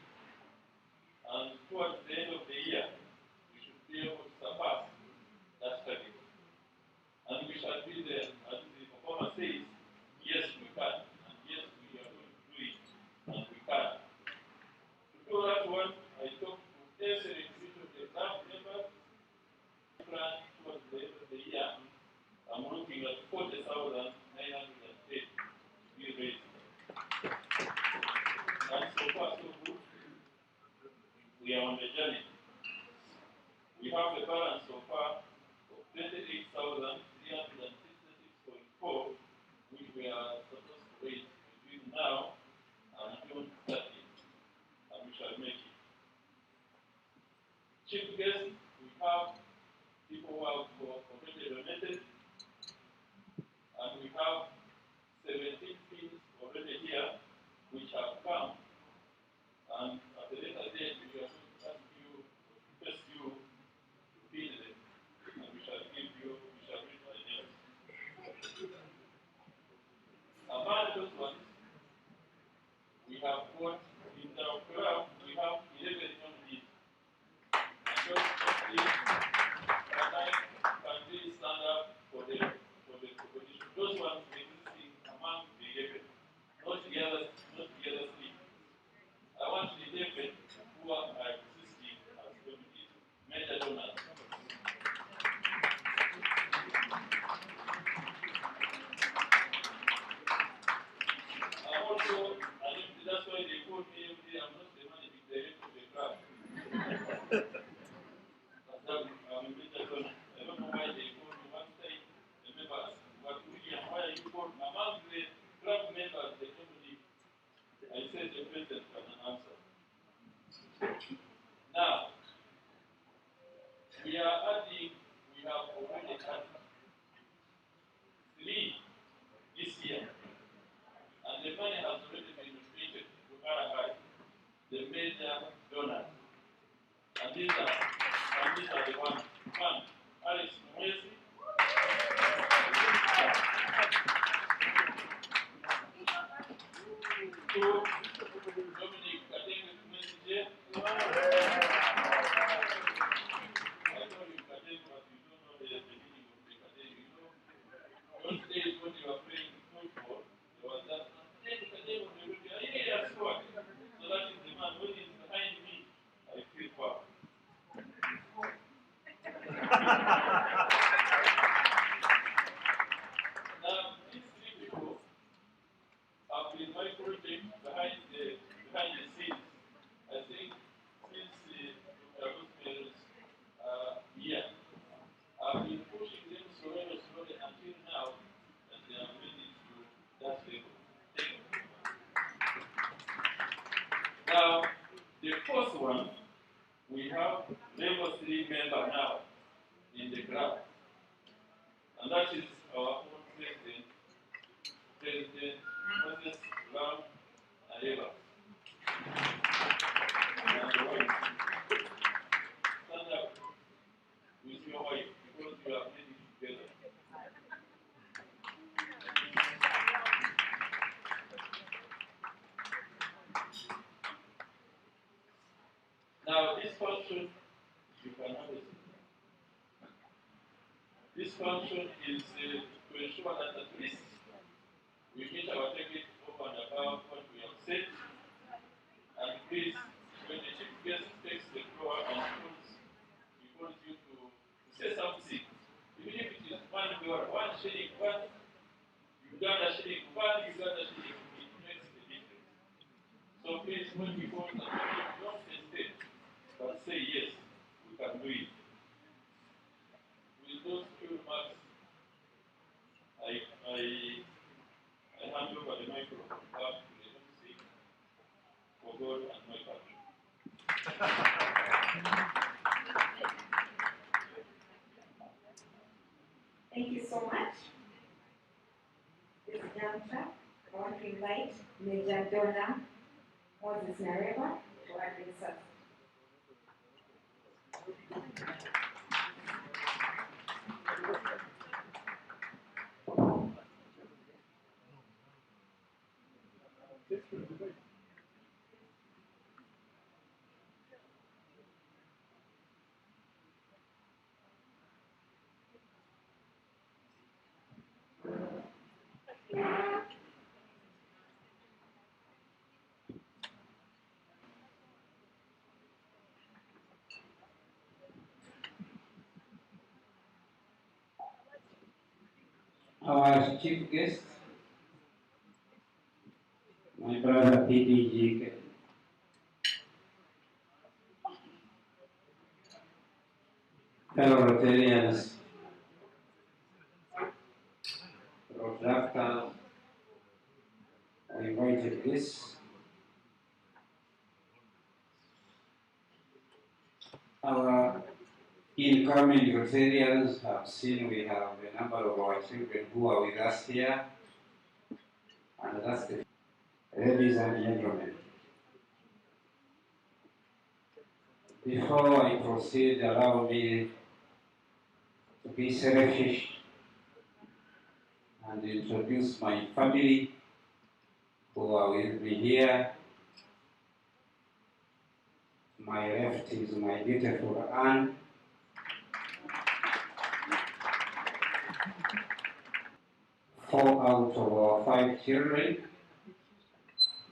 And towards the end of the year, we should be able to surpass that target. And we shall be there, as the performer says, yes we can, and yes we are going to do it, and we can. To do that one, I talked to every individual of the club members, plan towards the end of the year. I'm looking at 40,908 to be raised. And so far so good. We are on the journey. We have a balance so far of 28,366.4, which we are supposed to raise between now and June 30th, and we shall make it. Chief guest, we have people who have already donated, and we have 17 pins already here, which have come, and at the later date, we are going to ask you, request you to pin them, and we shall read the names. Among those ones, we have got in our club, we have 11 young leads. And those leads can really stand up for the competition. Those ones existing among the 11, not the others league. I want the 11 who are existing as committees, major donors. Also, that's why they call me every day. I'm not the managing director of the club. I'm a major donor. I don't know why they call me one time. The members, what William, why are you called? Among the club members, the committee, I said the president can answer. Now, we have already had 3 this year. And the money has already been repeated to Aragai, the major Those days when you were playing football, there was that man, hey, yeah, squad. So that is the man when he's behind me, I feel power. Now, these three people have been my project behind the scenes. I think since Dr. Rosemary's year, I've been pushing them slowly until now that they are ready to that level. Now, the first one, we have level 3 member now in the club. And that is our own president, President Moses Ram Areva. Stand up with your wife because you are ready together. Now, this function, you can have it. This function is to ensure that at least we meet our target over and above what we have said. And please, when the chief guest takes the floor and he wants you to say something, even if it is $1, $1 shilling, $1 Uganda shilling, it makes the difference. So please, when you call the topic, don't hesitate, but say yes, we can do it. With those few remarks, I hand over the microphone back to the MC for God and my country. Thank you so much. This juncture, I want to invite Major Donna Moses Nareva to address us. Our chief guest, my brother PDG, fellow Rotarians, Rotary, I invited this. Our incoming Rotarians have seen we have a number of our children who are with us here, and that's the ladies and gentlemen. Before I proceed, allow me to be selfish and introduce my family who are with me here. My left is my beautiful Anne. 4 out of our 5 children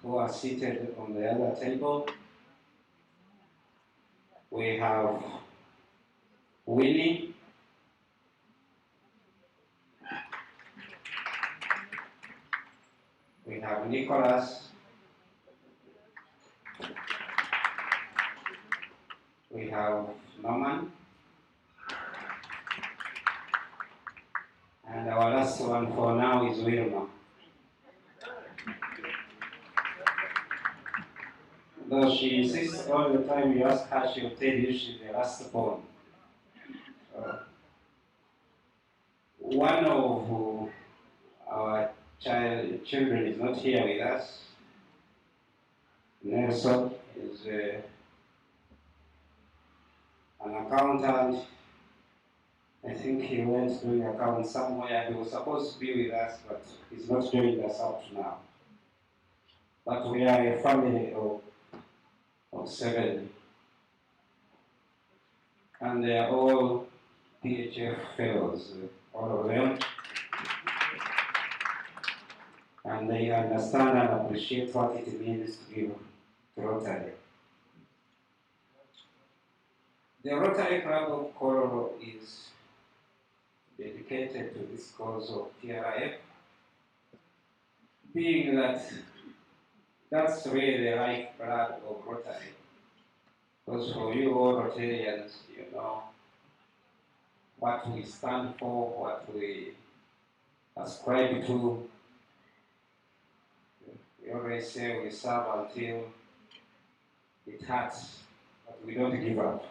who are seated on the other table. We have Winnie, we have Nicholas, we have Norman, and our last one for now is Wilma. Though she insists all the time you ask her, she'll tell you she's the last born. One of our children is not here with us. Nelson is an accountant. I think he went doing accounts somewhere. He was supposed to be with us, but he's not joining us out now. But we are a family of 7 and they are all PHF fellows, all of them. And they understand and appreciate what it means to give to Rotary. The Rotary Club of Kololo is dedicated to this cause of TRIF, being that that's really the lifeblood of Rotary. Because for you all Rotarians, you know what we stand for, what we ascribe to. We always say we serve until it hurts, but we don't give up.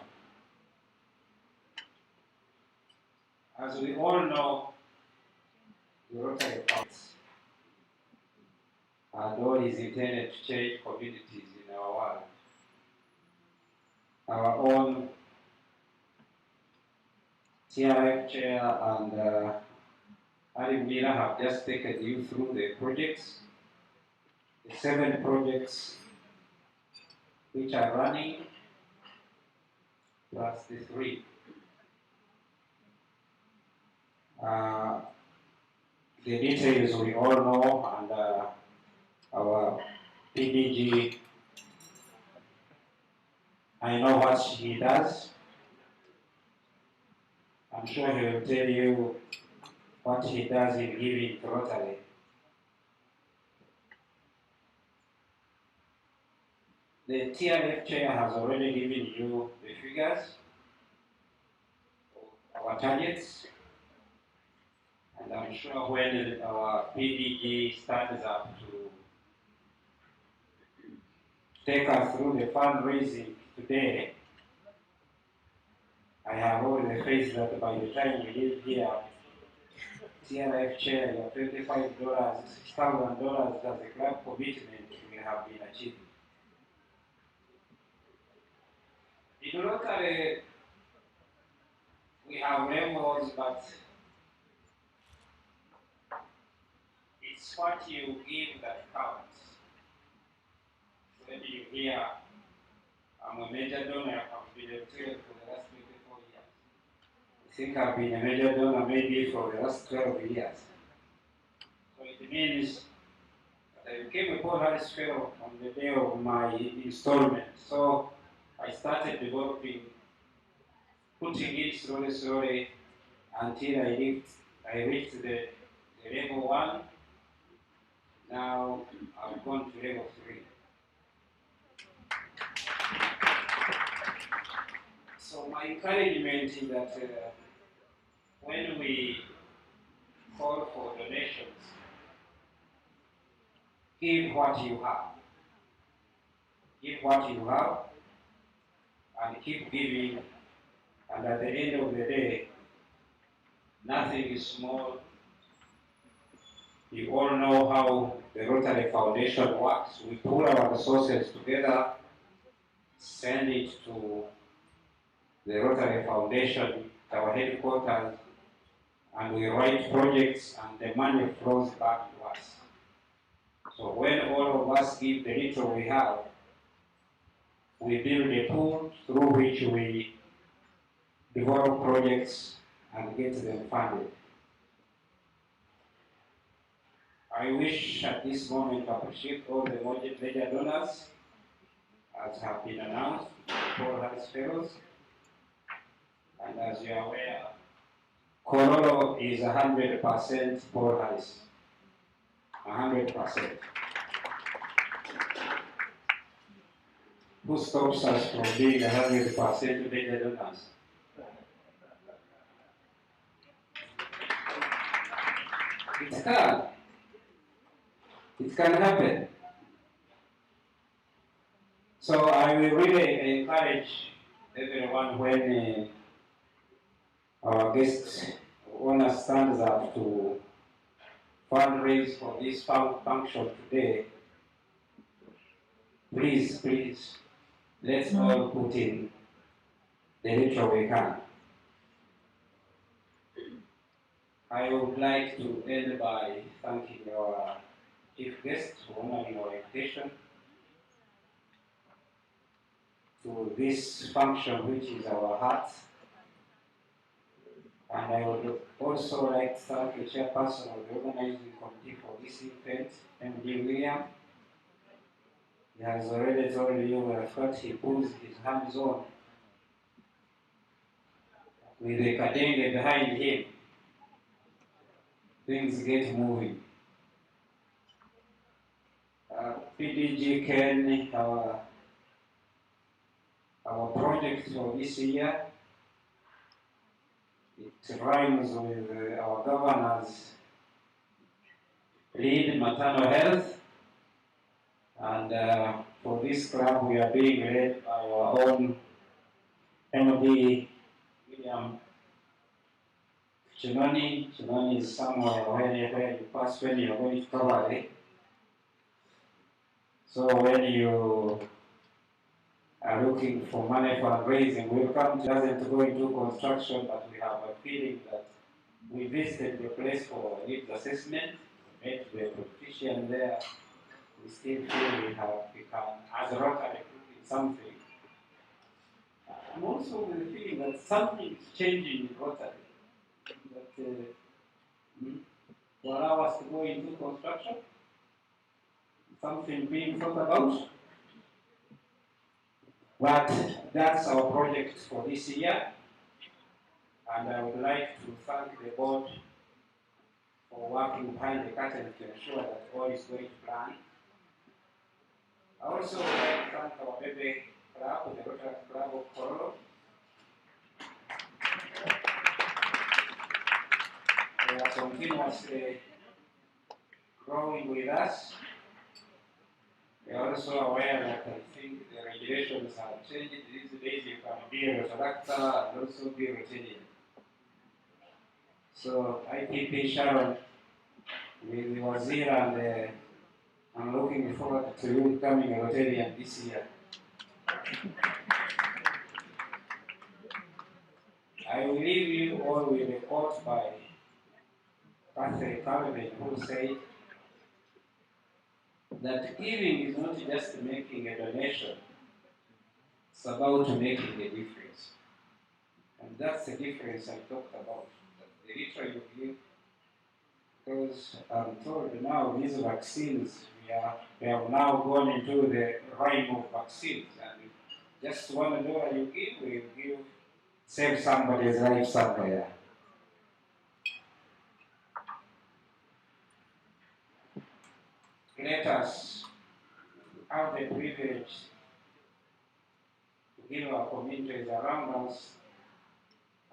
As we all know, the Rotary Funds our goal is intended to change communities in our world. Our own TRF chair and Ali Mira have just taken you through the projects, the 7 projects which are running, plus the 3. The details we all know, and our PDG, I know what he does. I'm sure he will tell you what he does in giving to Rotary. The TRF chair has already given you the figures, our targets, and I'm sure when our PDG stands up to take us through the fundraising today, I have all the faith that by the time we leave here, TRF chair, your $25, $6,000 as a club commitment will have been achieved. In Rotary, we have levels, but it's what you give that counts. When you hear, I'm a major donor, I've been a trail for the last 24 years. I think I've been a major donor maybe for the last 12 years. So it means that I became a Paul Harris Fellow on the day of my installment. So I started developing, putting it slowly until I reached the level 1. Now I've gone to level 3. So my encouragement is that when we call for donations, give what you have. Give what you have and keep giving, and at the end of the day, nothing is small. You all know how the Rotary Foundation works. We pull our resources together, send it to the Rotary Foundation, our headquarters, and we write projects and the money flows back to us. So when all of us give the little we have, we build a pool through which we develop projects and get them funded. I wish at this moment to appreciate all the major donors as have been announced, Paul Harris Fellows. And as you are aware, Kololo is 100% Paul Harris. 100%. Who stops us from being 100% major donors? It can. It can happen. So I will really encourage everyone when our guest owner stands up to fundraise for this function today. Please, let's all put in the little we can. I would like to end by thanking our chief guest for honoring our invitation to this function, which is our heart And I would also like to thank the chairperson of the organizing committee for this event, MD William. He has already told you what he puts his hands on with the kadenge behind him. Things get moving. PDG Ken, our project for this year, it rhymes with our governor's lead maternal health. And for this club, we are being led by our own MD William Chinoni. Chinoni is somewhere where you pass when you're going to cover it. So when you are looking for money for fundraising, we'll come to doesn't go into construction, but we have a feeling that we visited the place for needs assessment, met the politician there. We still feel we can, as a Rotary, in something. I'm also with the feeling that something is changing in Rotary. That will allow us to go into construction, something being thought about. But that's our project for this year, and I would like to thank the board for working behind the curtain to ensure that all is going to plan. I also would like to thank our baby club, the Rotary Kololo. They are continuously growing with us. We are also aware that I think the regulations have changed. These days you can be a Rotaractor and also be a Rotarian. So IPP Sharon, with the Wazir, and I'm looking forward to you becoming a Rotarian this year. I will leave you all with a quote by Catherine Calvin, who said that giving is not just making a donation, it's about making a difference. And that's the difference I talked about. The little you give, because I'm told now these vaccines, we have now gone into the realm of vaccines. And just $1 you give, will give, save somebody's life somewhere. Let us have the privilege to give our communities around us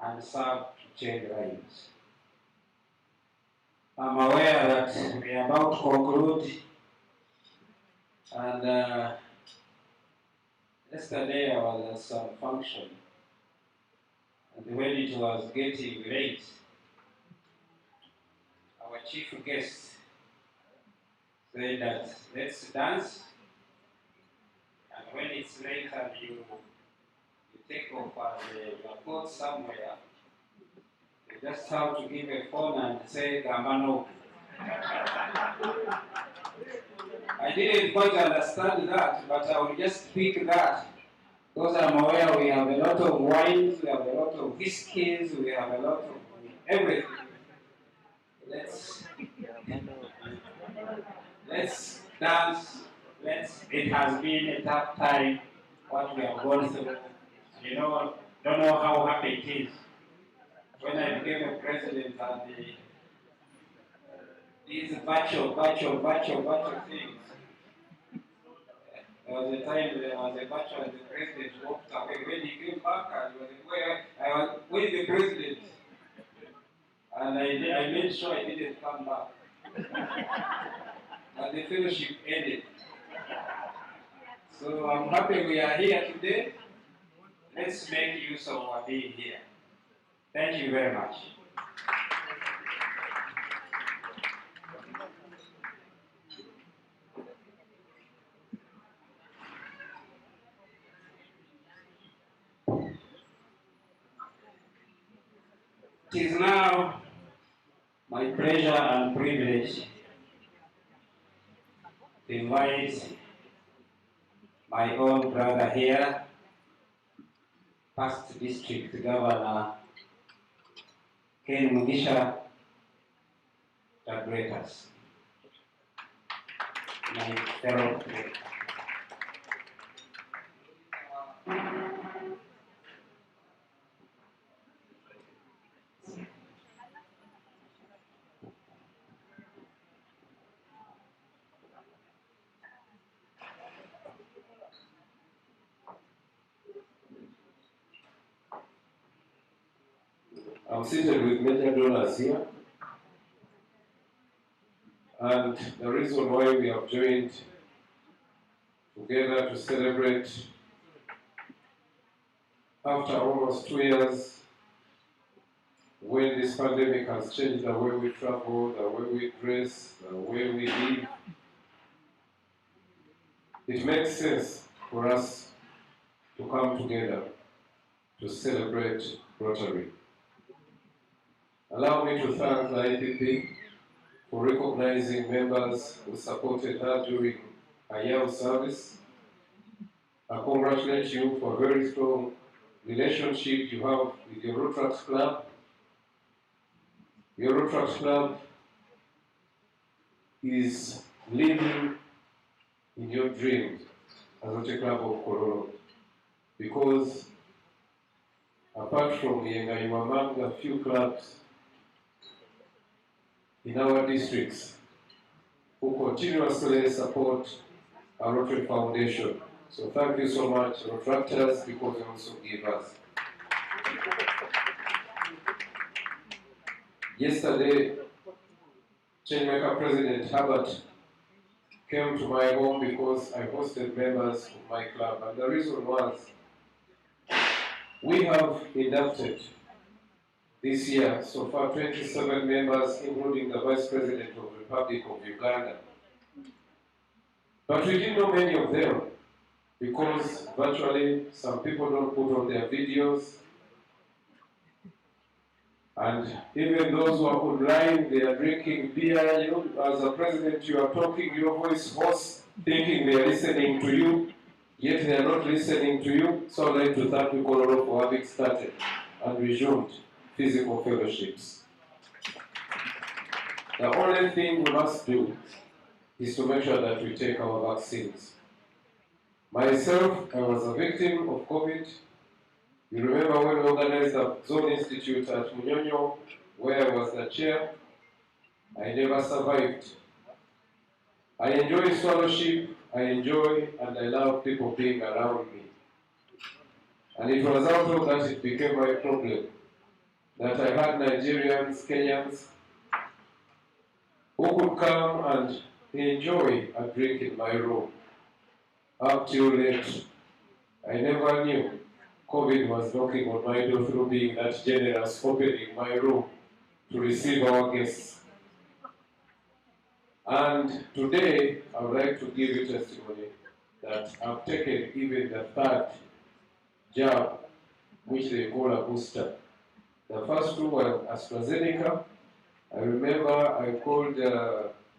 and serve to change lives. I'm aware that we are about to conclude, and yesterday I was at some function, and when it was getting late, our chief guest said that let's dance, and when it's late and you take off your coat somewhere, you just have to give a phone and say Gamano. I didn't quite understand that, but I will just speak that, because I'm aware we have a lot of wines, we have a lot of whiskeys, we have a lot of everything. Let's dance. It has been a tough time, what we have gone through. You know, don't know how happy it is. When I became a president and these virtual things, there was a time there was a virtual and the president walked away. When he came back, I was with the president. And I made sure I didn't come back. But the fellowship ended. So I'm happy we are here today. Let's make use of our being here. Thank you very much. It is now my pleasure and privilege to invite my own brother here, past district governor Ken Mugisha that great us. My fellow great. I'm seated with major donors here, and the reason why we have joined together to celebrate after almost 2 years, when this pandemic has changed the way we travel, the way we dress, the way we live, it makes sense for us to come together to celebrate Rotary. Allow me to thank the IPP for recognizing members who supported her during her young service. I congratulate you for a very strong relationship you have with your Rotary Club. Your Rotary Club is living in your dreams as Rotary Club of Kololo, because apart from Yenga, you are among the few clubs in our districts who continuously support our Rotary Foundation. So thank you so much, Rotractors, because you also give us. Yesterday, Changemaker President Herbert came to my home because I hosted members of my club, and the reason was we have inducted this year so far 27 members, including the Vice President of the Republic of Uganda. But we didn't know many of them because virtually some people don't put on their videos, and even those who are online, they are drinking beer. You know, as a president, you are talking, your voice hoarse, thinking they are listening to you, yet they are not listening to you. So I'd like to thank you, Kololo, for having started and resumed physical fellowships. The only thing we must do is to make sure that we take our vaccines. Myself, I was a victim of COVID. You remember when we organized the Zone Institute at Munyonyo, where I was the chair? I never survived. I enjoy fellowship, I enjoy and I love people being around me. And it was out of that it became my problem, that I had Nigerians, Kenyans, who could come and enjoy a drink in my room. Up till late, I never knew COVID was knocking on my door through being that generous, opening my room to receive our guests. And today, I would like to give you testimony that I've taken even the third jab, which they call a booster. The first two were AstraZeneca. I remember I called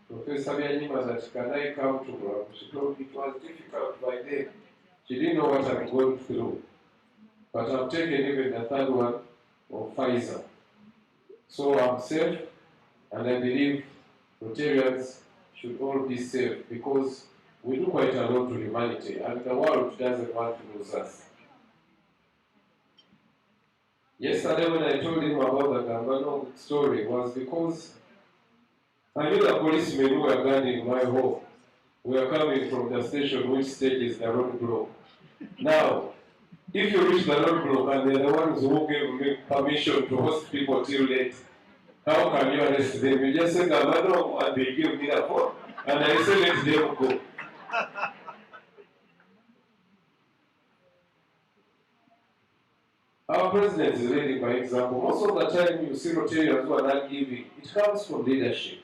Professor Yanima that can I come to her? She told me it was difficult by then. She didn't know what I'm going through. But I've taken even the third one of Pfizer. So I'm safe, and I believe Rotarians should all be safe because we do quite a lot to humanity, and the world doesn't want to lose us. Yesterday when I told him about the Gambano story was because I knew the policemen who were guarding my home were coming from the station which stages the roadblock. Now, if you reach the roadblock and they're the ones who gave me permission to host people till late, how can you arrest them? You just say Gambano and they give me the phone and I say let them go. Our president is leading by example. Most of the time you see Rotarians who are not giving, it comes from leadership.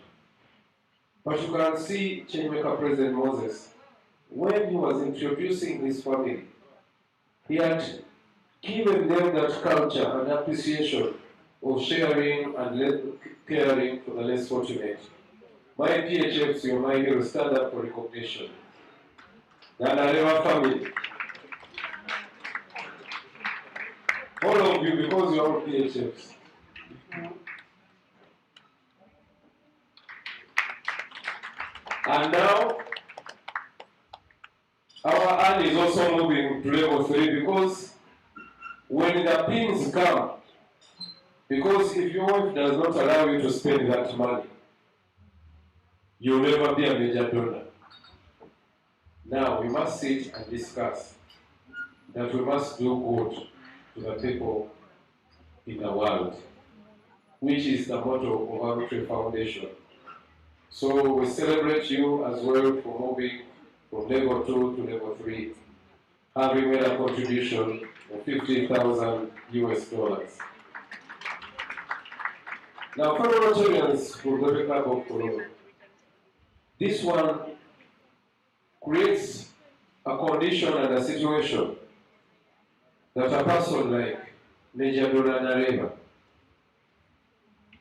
But you can see Changemaker President Moses, when he was introducing his family, he had given them that culture and appreciation of sharing and caring for the less fortunate. My PHFs, you're my hero, stand up for recognition. The Nareva family. All of you, because you're all PHFs. also moving to level 3 because when the pins come, because if your wife does not allow you to spend that money, you'll never be a major donor. Now we must sit and discuss that we must do good to the people in the world, which is the motto of our Rotary Foundation. So we celebrate you as well for moving from level 2 to level 3, having made a contribution of $50,000 US. Now, fellow Rotarians from the Rotary Kololo, this one creates a condition and a situation that a person like Major Donor Nareva,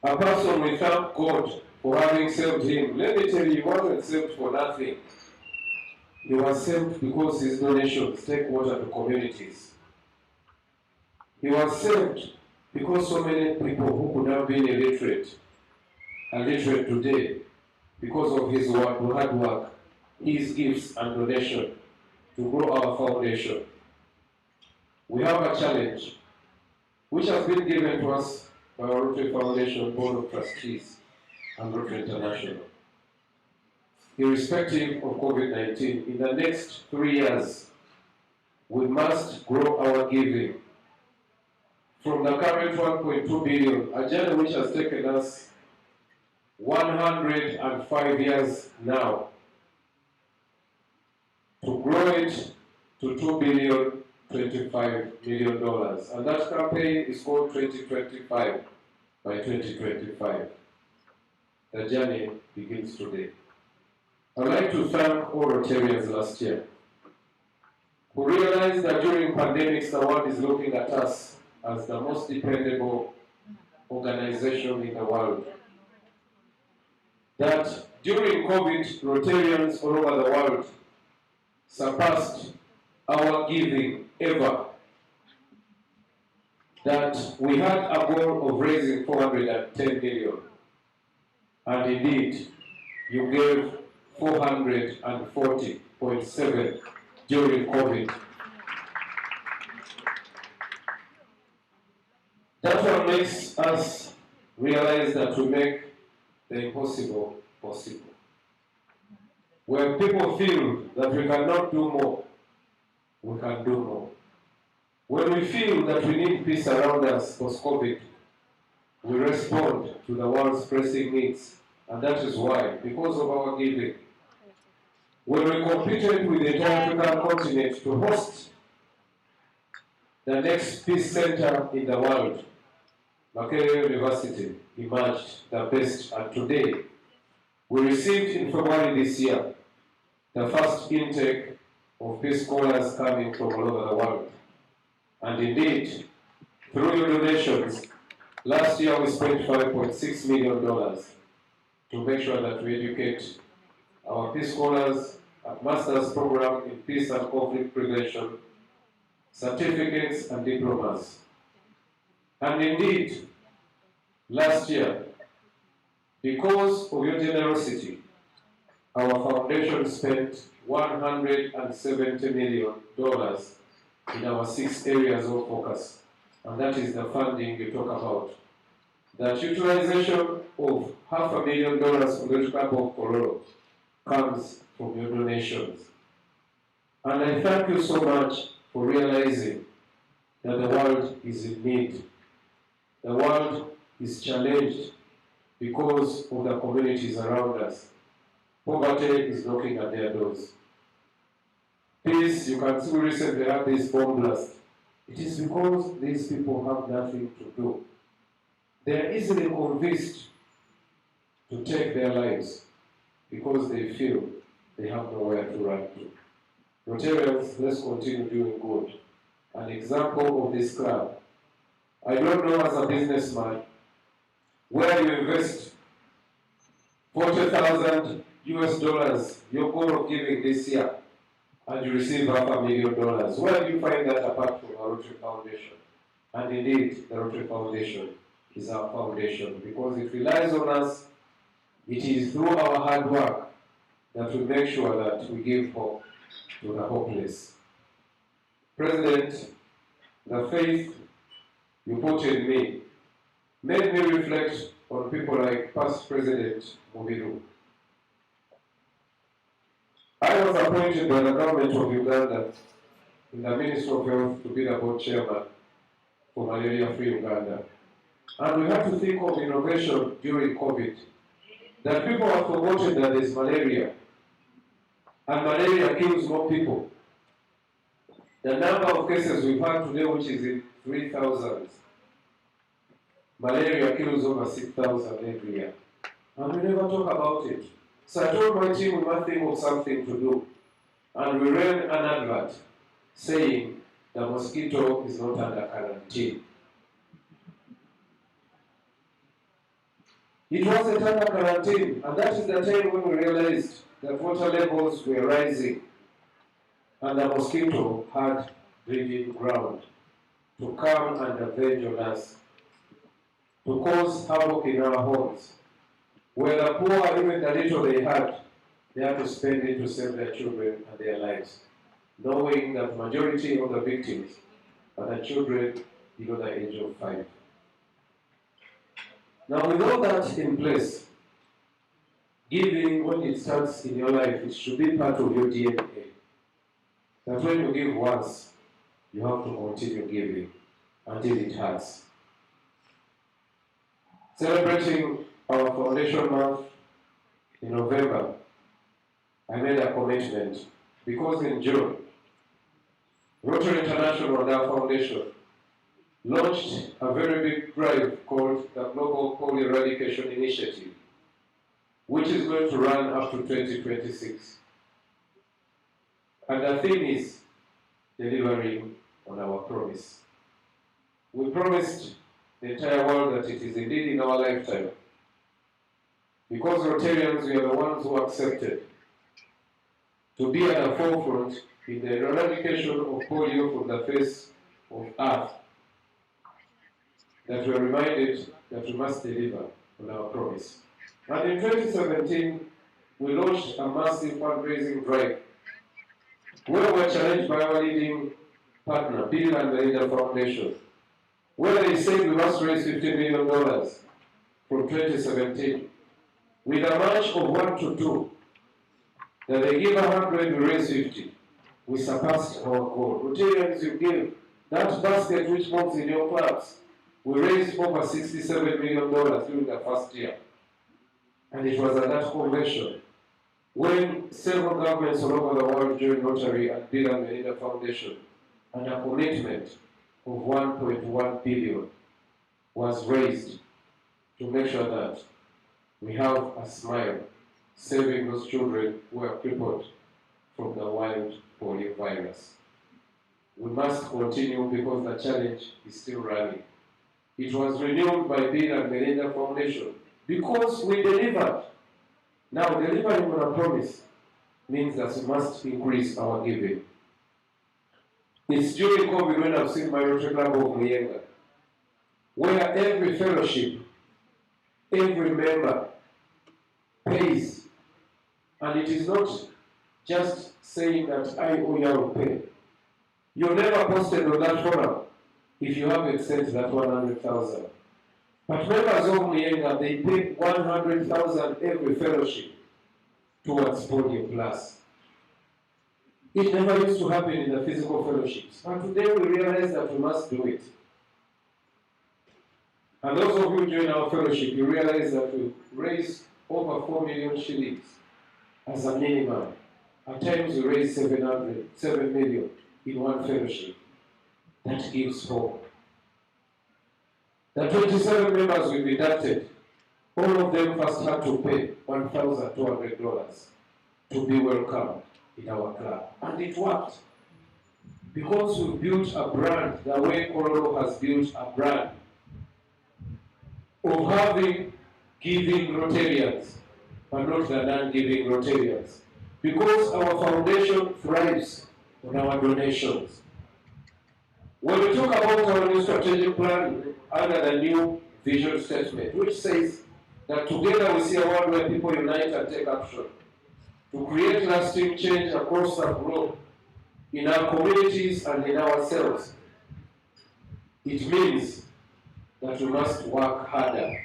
a person we thank God for having saved him. Let me tell you, he wasn't saved for nothing. He was saved because his donations take water to communities. He was saved because so many people who could have been illiterate are literate today because of his work, hard work, his gifts and donation to grow our foundation. We have a challenge which has been given to us by our Rotary Foundation Board of Trustees and Rotary International. Irrespective of COVID-19, in the next 3 years, we must grow our giving from the current 1.2 billion, a journey which has taken us 105 years now, to grow it to $2.025 billion. And that campaign is called 2025 by 2025. The journey begins today. I'd like to thank all Rotarians last year who realized that during pandemics the world is looking at us as the most dependable organization in the world. That during COVID, Rotarians all over the world surpassed our giving ever. That we had a goal of raising 410 million. And indeed, you gave 440.7 during COVID. That one makes us realize that we make the impossible possible. When people feel that we cannot do more, we can do more. When we feel that we need peace around us post-COVID, we respond to the world's pressing needs. And that is why, because of our giving, when we competed with the entire African continent to host the next peace center in the world, Makerere University emerged the best, and today we received in February this year the first intake of peace scholars coming from all over the world. And indeed, through your donations, last year we spent $5.6 million to make sure that we educate our peace scholars, a master's program in peace and conflict prevention, certificates and diplomas. And indeed, last year, because of your generosity, our foundation spent $170 million in our 6 areas of focus. And that is the funding you talk about. That utilization of $500,000 from the Rotary Kololo comes from your donations. And I thank you so much for realizing that the world is in need. The world is challenged because of the communities around us. Poverty is knocking at their doors. Peace, you can see we recently had this bomb blast. It is because these people have nothing to do. They are easily convinced to take their lives because they feel they have nowhere to run to. Rotarians, let's continue doing good. An example of this club. I don't know as a businessman where you invest $40,000 US, your goal of giving this year, and you receive $500,000. Where do you find that apart from our Rotary Foundation? And indeed, the Rotary Foundation is our foundation because it relies on us. It is through our hard work that we make sure that we give hope to the hopeless. President, the faith you put in me made me reflect on people like past President Mubiru. I was appointed by the government of Uganda in the Ministry of Health to be the board chairman for malaria-free Uganda. And we had to think of innovation during COVID. That people have forgotten that there's malaria. And malaria kills more people. The number of cases we've had today, which is in 3,000, malaria kills over 6,000 every year. And we never talk about it. So I told my team we must think of something to do. And we ran an advert saying the mosquito is not under quarantine. It wasn't under quarantine, and that is the time when we realized that water levels were rising and the mosquito had breeding ground to come and avenge on us, to cause havoc in our homes, where the poor, even the little they had to spend it to save their children and their lives, knowing that majority of the victims are the children below the age of 5. Now, with all that in place, giving, when it starts in your life, it should be part of your DNA. That when you give once, you have to continue giving until it hurts. Celebrating our Foundation Month in November, I made a commitment because in June, Rotary International and our foundation launched a very big drive called the Global Polio Eradication Initiative, which is going to run up to 2026. And the theme is delivering on our promise. We promised the entire world that it is indeed in our lifetime. Because Rotarians, we are the ones who accepted to be at the forefront in the eradication of polio from the face of Earth, that we are reminded that we must deliver on our promise. And in 2017, we launched a massive fundraising drive where we were challenged by our leading partner, Bill and Melinda Foundation, where they said we must raise $50 million from 2017. With a match of 1 to 2, that they give 100, we raise 50. We surpassed our goal. Rotarians, you give that basket which moves in your clubs. We raised over $67 million during the first year. And it was at that convention when several governments all over the world joined Rotary and Bill and Melinda Foundation, and a commitment of $1.1 billion was raised to make sure that we have a smile saving those children who are crippled from the wild polio virus. We must continue because the challenge is still running. It was renewed by Bill and Melinda Foundation because we delivered. Now, delivering on a promise means that we must increase our giving. It's during COVID when I've seen my Rotary Club of Muyenga, where every fellowship, every member pays. And it is not just saying that I owe you will pay. You're never posted on that forum if you haven't sent that 100,000. But members of Muyenga, they pay 100,000 every fellowship towards Polio Plus. It never used to happen in the physical fellowships. But today we realize that we must do it. And those of you who join our fellowship, you realize that we raise over 4 million shillings as a minimum. At times we raise 7 million in one fellowship. That gives hope. The 27 members we've inducted, all of them first had to pay $1,200 to be welcomed in our club. And it worked. Because we built a brand, the way Kololo has built a brand of having giving Rotarians, but not the non-giving Rotarians. Because our foundation thrives on our donations. When we talk about our new strategic plan under the new vision statement, which says that together we see a world where people unite and take action to create lasting change across the globe, in our communities and in ourselves, it means that we must work harder.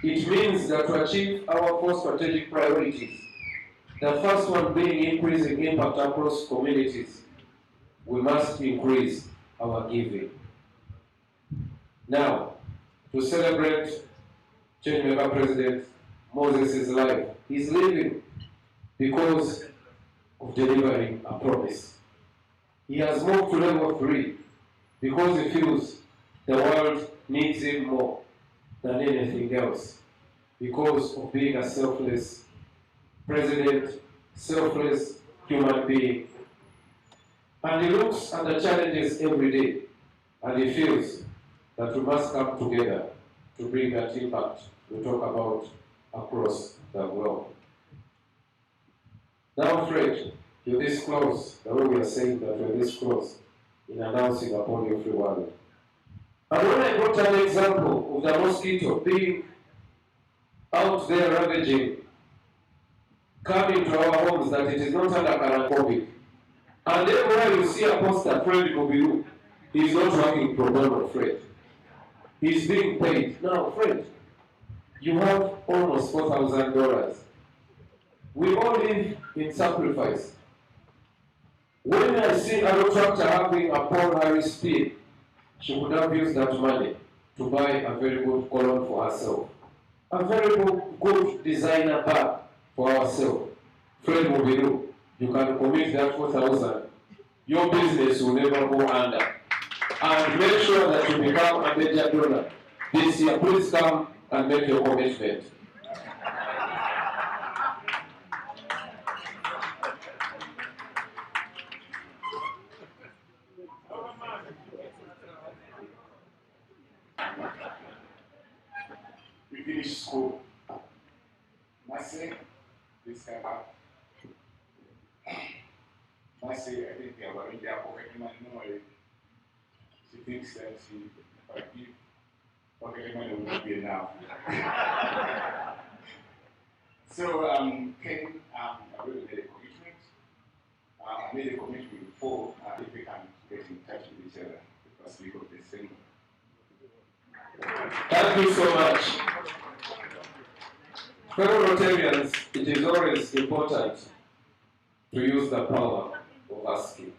It means that to achieve our 4 strategic priorities, the first one being increasing impact across communities, we must increase our giving. Now, to celebrate Changemaker President Moses' life, he's living because of delivering a promise. He has moved to level 3 because he feels the world needs him more than anything else, because of being a selfless president, selfless human being. And he looks at the challenges every day, and he feels that we must come together to bring that impact we talk about across the globe. Now, Fred, you're this close, the way we are saying that we're this close in announcing a polio-free world. And when I brought an example of the mosquito being out there ravaging, coming to our homes, that it is not under COVID, and everywhere you see a poster, Fred Mobilu, he's not working pro bono, Fred. He's being paid. Now, Fred, you have almost $4,000. We all live in sacrifice. When I see a tractor having a Paul Harris speed, she would have used that money to buy a very good cologne for herself, a very good designer bag for herself. Fred Mobilu, you can commit that 4,000. Your business will never go under. And make sure that you become a major donor this year. Please come and make your commitment. We finished school. Mercy, please come up. Mercy, I think they are already there for any money. She thinks that if I give pocket money will be enough. So, Ken, I already made a commitment. I made a commitment before, if we can get in touch with each other the first week of December. Thank you so much. Fellow Rotarians, it is always important to use the power of asking.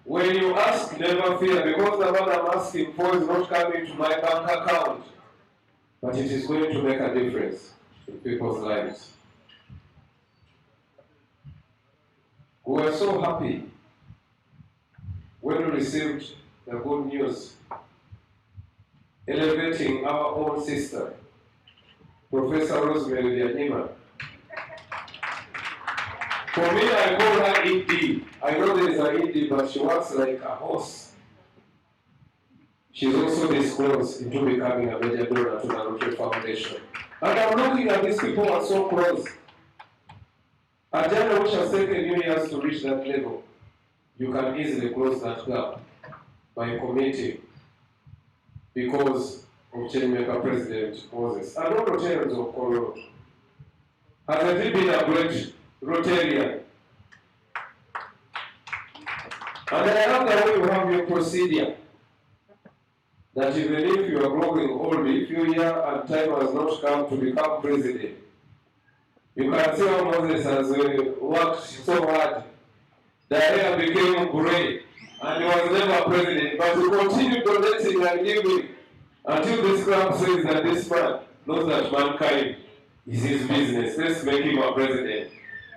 When you ask, never fear, because the one I'm asking for is not coming to my bank account, but it is going to make a difference in people's lives. We were so happy when we received the good news elevating our own sister, Professor Rosemary Dianyima. For me, I call her ED. I know there is an ED, but she works like a horse. She's also this close into becoming a major donor to the Rotary Foundation. And I'm looking at these people who are so close. A journey which has taken you years to reach that level, you can easily close that gap by committing because of Changemaker President Moses. And all Rotarians of Kololo. Has he been a great Rotarian? And I love the way you have your procedure. That even if you are growing old, if you hear and time has not come to become president, you can see how Moses has worked so hard. The hair became gray, and he was never president, but he continued donating and giving until this club says that this man knows that mankind is his business. Let's make him a president.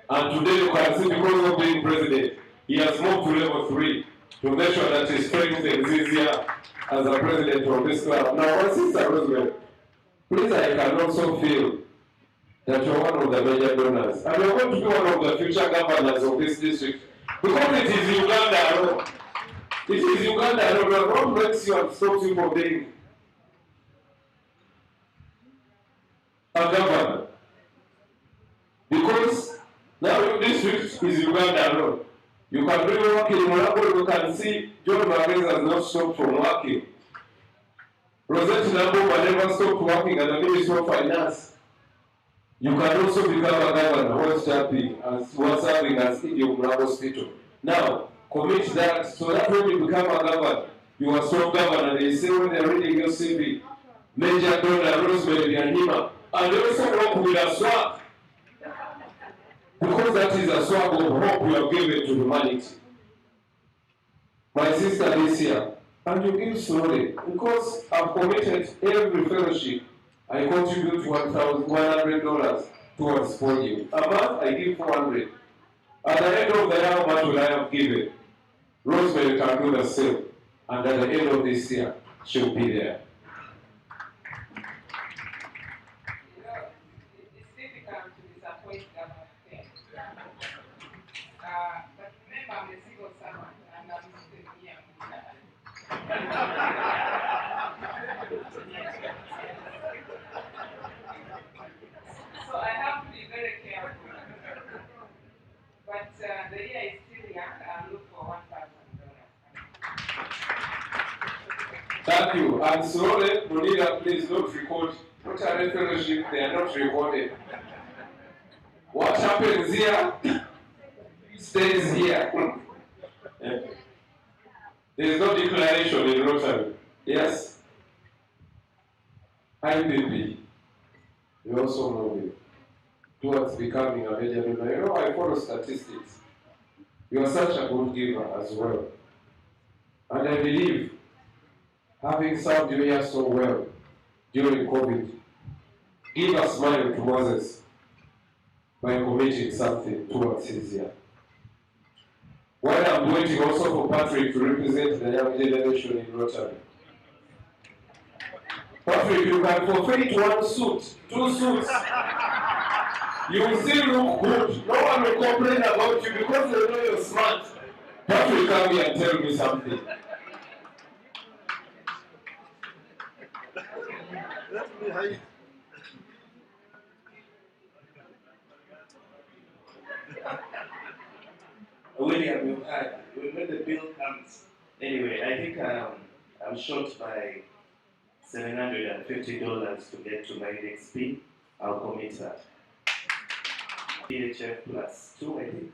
And today you can see, because of being president, he has moved to level 3 to make sure that his strength is easier as a president of this club. Now, my sister Rosemary, please, I can also feel that you're one of the major donors. And you're going to be one of the future governors of this district. Because it is Uganda alone. It is Uganda alone. What makes you and stops you from being a governor? Because now your district is Uganda alone. You can really work in Monaco, you can see John Marquez has not stopped from working. Rosette Namboma never stopped working at the Ministry of Finance. You can also become a governor what's serving as in your hospital. Now, commit that so that when you become a governor, you are strong governor. They say when they're reading your CV, Major Donor, Rosemary, and Hima, and they also work with a swag. Because that is a swag of hope you have given to humanity. My sister this year, and you give slowly, because I've committed every fellowship, I contribute $100 towards polio. A month I give 400. At the end of the year, how much will I have given? Rosemary can do the same, and at the end of this year, she'll be there. It's difficult to disappoint government things. But remember, I'm a civil servant, and I'm still here. So I have to be very careful. But the year is still young. I'll look for $1,000. Thank you. And slowly, Bonita, please don't record. Rotary Fellowship, they are not recorded. What happens here stays here. There is no declaration in Rotary. Yes? IPP. You also know me. Towards becoming a major donor. You know, I follow statistics. You are such a good giver as well. And I believe, having served you here so well during COVID, give a smile to Moses by committing something towards his year. While I'm waiting also for Patrick to represent the young generation in Rotary. Patrick, you can forfeit 1 suit, 2 suits. You will still look good. No one will complain about you because they know you're smart. Patrick, come here and tell me something. William, when the bill comes, anyway, I think I'm short by $750 to get to my next pin. I'll commit that. PHF plus 2, I think.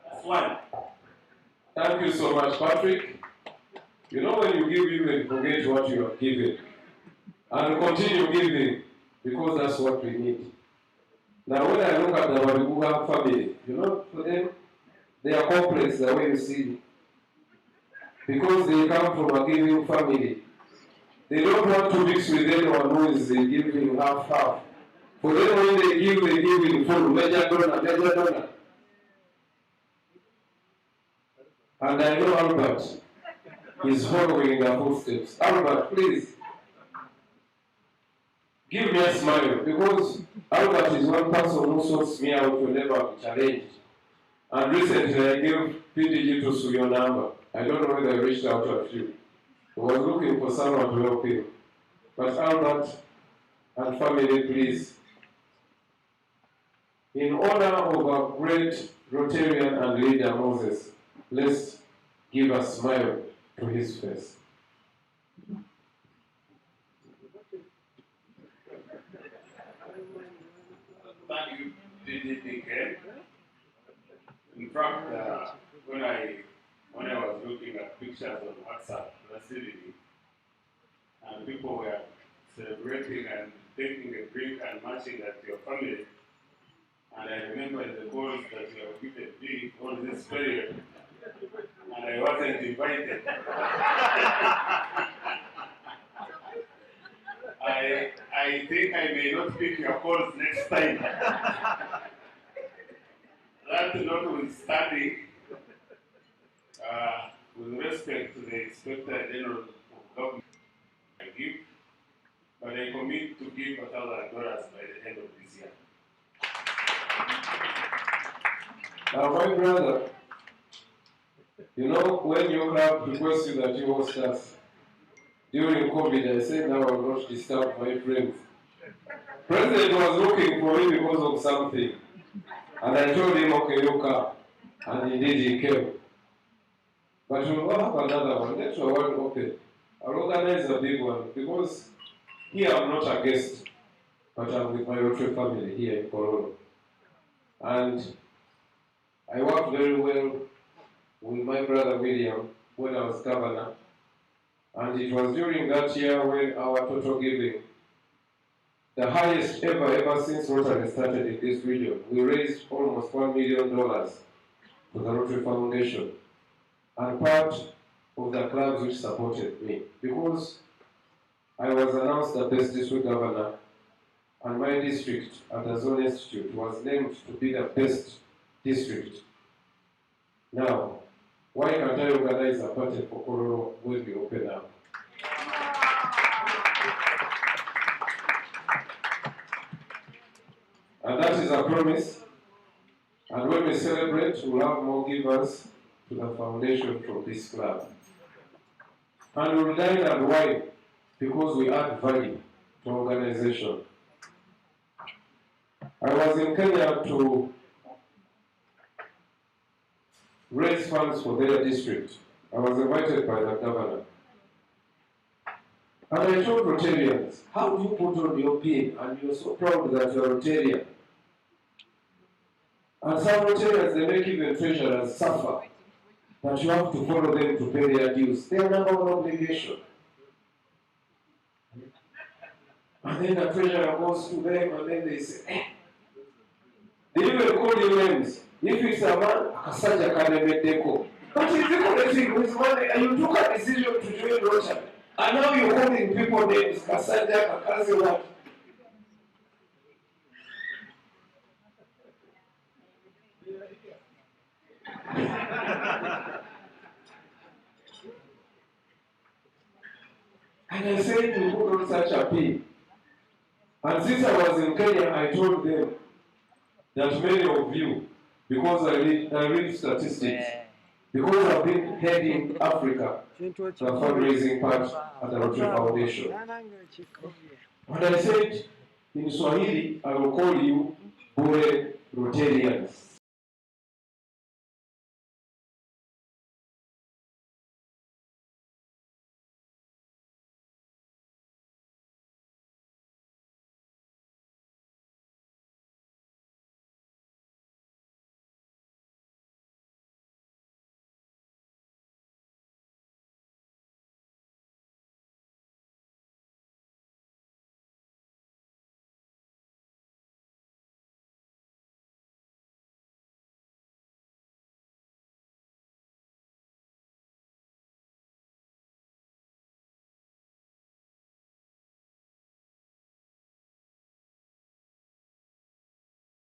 That's 1. Thank you so much, Patrick. You know when you give, you will forget what you have given. And continue giving, because that's what we need. Now when I look at the Wabiguga family, you know, for them, they are complex the way you see. Because they come from a giving family. They don't want to mix with anyone who is giving half-half. For them, when they give in full, major donor. And I know Albert is following in their footsteps. Albert, please, give me a smile, because Albert is one person who sorts me out whenever I'm challenged. And recently I gave PDG to Su your number. I don't know whether I reached out to a few. I was looking for someone to help him. But Albert and family, please, in honor of our great Rotarian and leader Moses, let's give a smile to his face. Thank you, DDPK. In fact, when I was looking at pictures on WhatsApp last evening, and people were celebrating and taking a drink and marching at your family, and I remember the calls that you have given me on this period, and I wasn't invited. I think I may not pick your calls next time. That notwithstanding, with respect to the Inspector General of Government, I give, but I commit to give $1,000 by the end of this year. Now, my brother, you know, when your club requests you that you host us, during COVID, I said, now I will not disturb my friends. President was looking for me because of something. And I told him, okay, you come. And indeed he came. But we will have another one. Next one, okay. I'll organize a big one because here I'm not a guest. but I'm with my Rotary family here in Kololo. And I worked very well with my brother William when I was governor. And it was during that year when our total giving, the highest ever since Rotary started in this region, we raised almost $1 million for the Rotary Foundation. And part of the clubs which supported me, because I was announced the best district governor, and my district at the Zone Institute was named to be the best district. Now, why can't I organize a party for Kololo when we open up? And that is a promise. And when we celebrate, we'll have more givers to the foundation from this club. And we'll dine and wine because we add value to organization. I was in Kenya to raise funds for their district. I was invited by the governor. And I told Rotarians, how do you put on your pin and you're so proud that you're Rotarian? And some Rotarians, they make even treasurers suffer that you have to follow them to pay their dues. They are number one obligation. And then the treasurer goes to them and then they say, they even call you names. If it's a man, Akasaja Kanemedeko. But it's the with money and you took a decision to join Rotary. And now you're calling people names, Kasaja, Kakazi, what? And I said to put on such a pin. And since I was in Kenya, I told them that many of you, because I read statistics, because I've been heading Africa, the fundraising part at the Rotary Foundation. And I said, in Swahili, I will call you Bure Rotarians.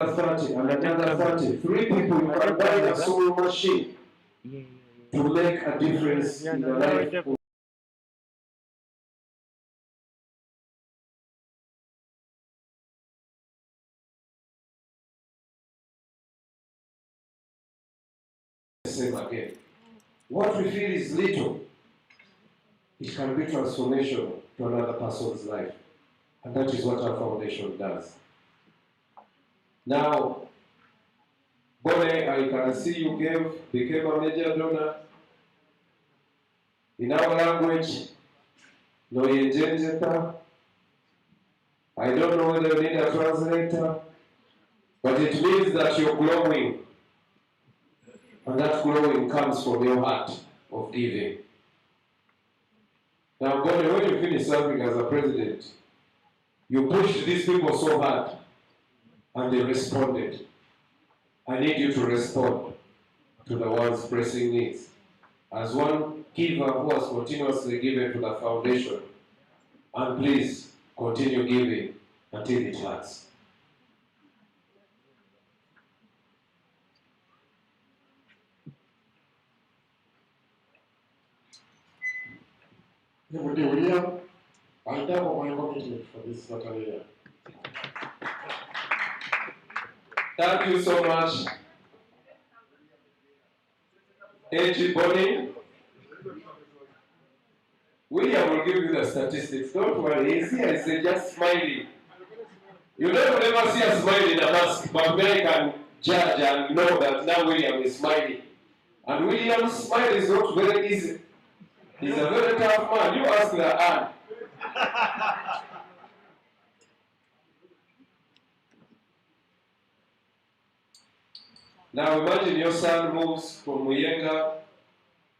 And another 30. 3 people you can buy a sewing machine to make a difference in the life of the same again. What we feel is little, it can be transformational to another person's life. And that is what our foundation does. Now, Bone, I can see you became a major donor. In our language, no Yenjenjeta. I don't know whether you need a translator, but it means that you're glowing. And that glowing comes from your heart of giving. Now, Bone, when you finish serving as a president, you pushed these people so hard, and they responded. I need you to respond to the world's pressing needs. As one giver who has continuously given to the foundation, and please continue giving until it hurts. William, I double my commitment for this Rotary year. Thank you so much. A.G. Bonnie. William will give you the statistics. Don't worry. He's here. He's just smiling. You never see a smile in a mask, but I can judge and know that now William is smiling. And William's smile is not very easy. He's a very tough man. You ask the Anne. Now imagine your son moves from Muyenga,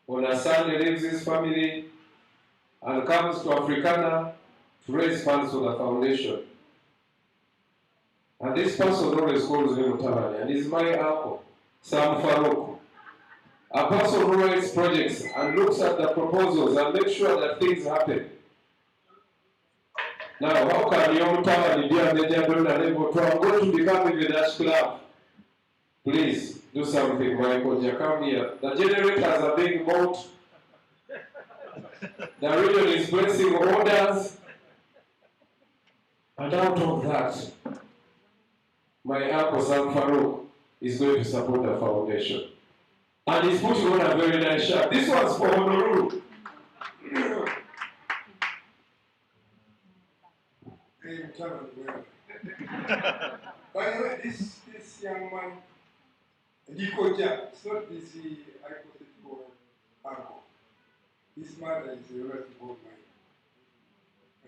on a Sunday leaves his family and comes to Africana to raise funds for the foundation. And this person always calls me Mutawani, and he's my uncle, Sam Farouk. A person who writes projects and looks at the proposals and makes sure that things happen. Now, how can you Mutawani be a major donor level? I'm going to become a Dash Club. Please do something, Michael. Come here. The generators are being bought. The region is placing orders. And out of that, my uncle Sam Farouk is going to support the foundation. And he's putting on a very nice shirt. This one's for Honolulu. By the way, this young man, Dikoja, it's not this hypothetical uncle. His mother is a relative of mine.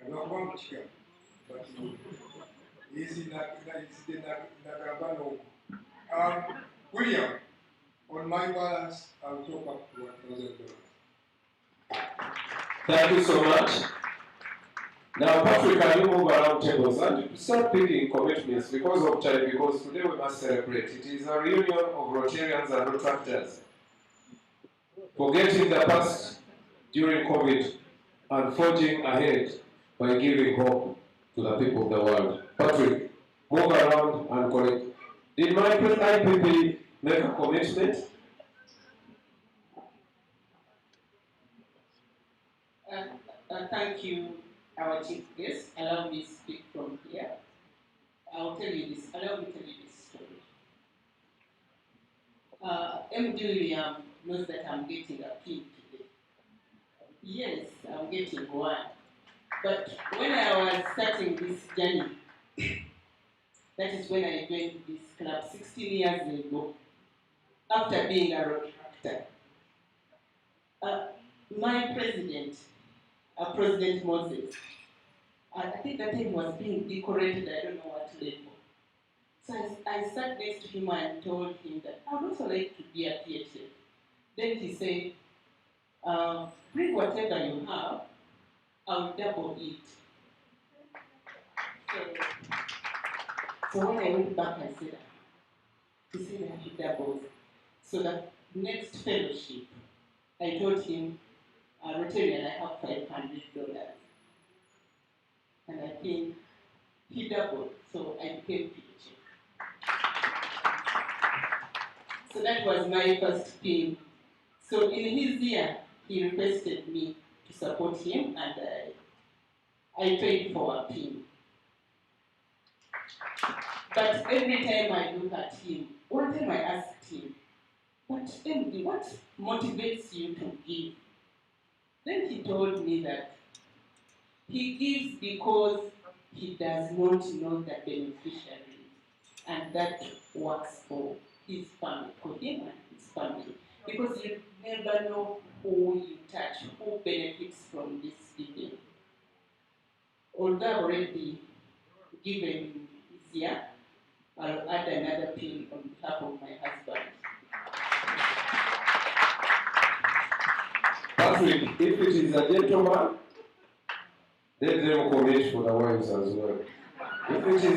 I'm not one chicken, but he's in Nagabano. William, on my balance, I'll top up to $1,000. Thank you so much. Now, Patrick, can you move around tables and start picking commitments because of time, because today we must celebrate. It is a reunion of Rotarians and Retractors, forgetting the past during COVID and forging ahead by giving hope to the people of the world. Patrick, move around and collect. Did my IPP make a commitment? Thank you, our chief guest. Allow me to speak from here. I'll tell you this. Allow me to tell you this story. MD William knows that I'm getting a pin today. Yes, I'm getting one. But when I was starting this journey, that is when I joined this club 16 years ago, after being a Rotary. My president, President Moses, I think that time was being decorated, I don't know what level. So I sat next to him and told him that I would also like to be a PHF. Then he said, bring whatever you have, I'll double it. So when I went back, I said, he said I should double. So the next fellowship, I told him, Rotarian, I have $500. And I think he doubled, so I became PHF. So that was my first pin. So in his year, he requested me to support him, and I paid for a pin. But every time I look at him, one time I asked him, but MD, what motivates you to give? Then he told me that he gives because he does not know the beneficiaries, and that works for his family, for him and his family. Because you never know who you touch, who benefits from this giving. Although I've already given this year, I'll add another pin on behalf of my husband. Patrick, if it is a gentleman, let them commit for the wives as well. If it is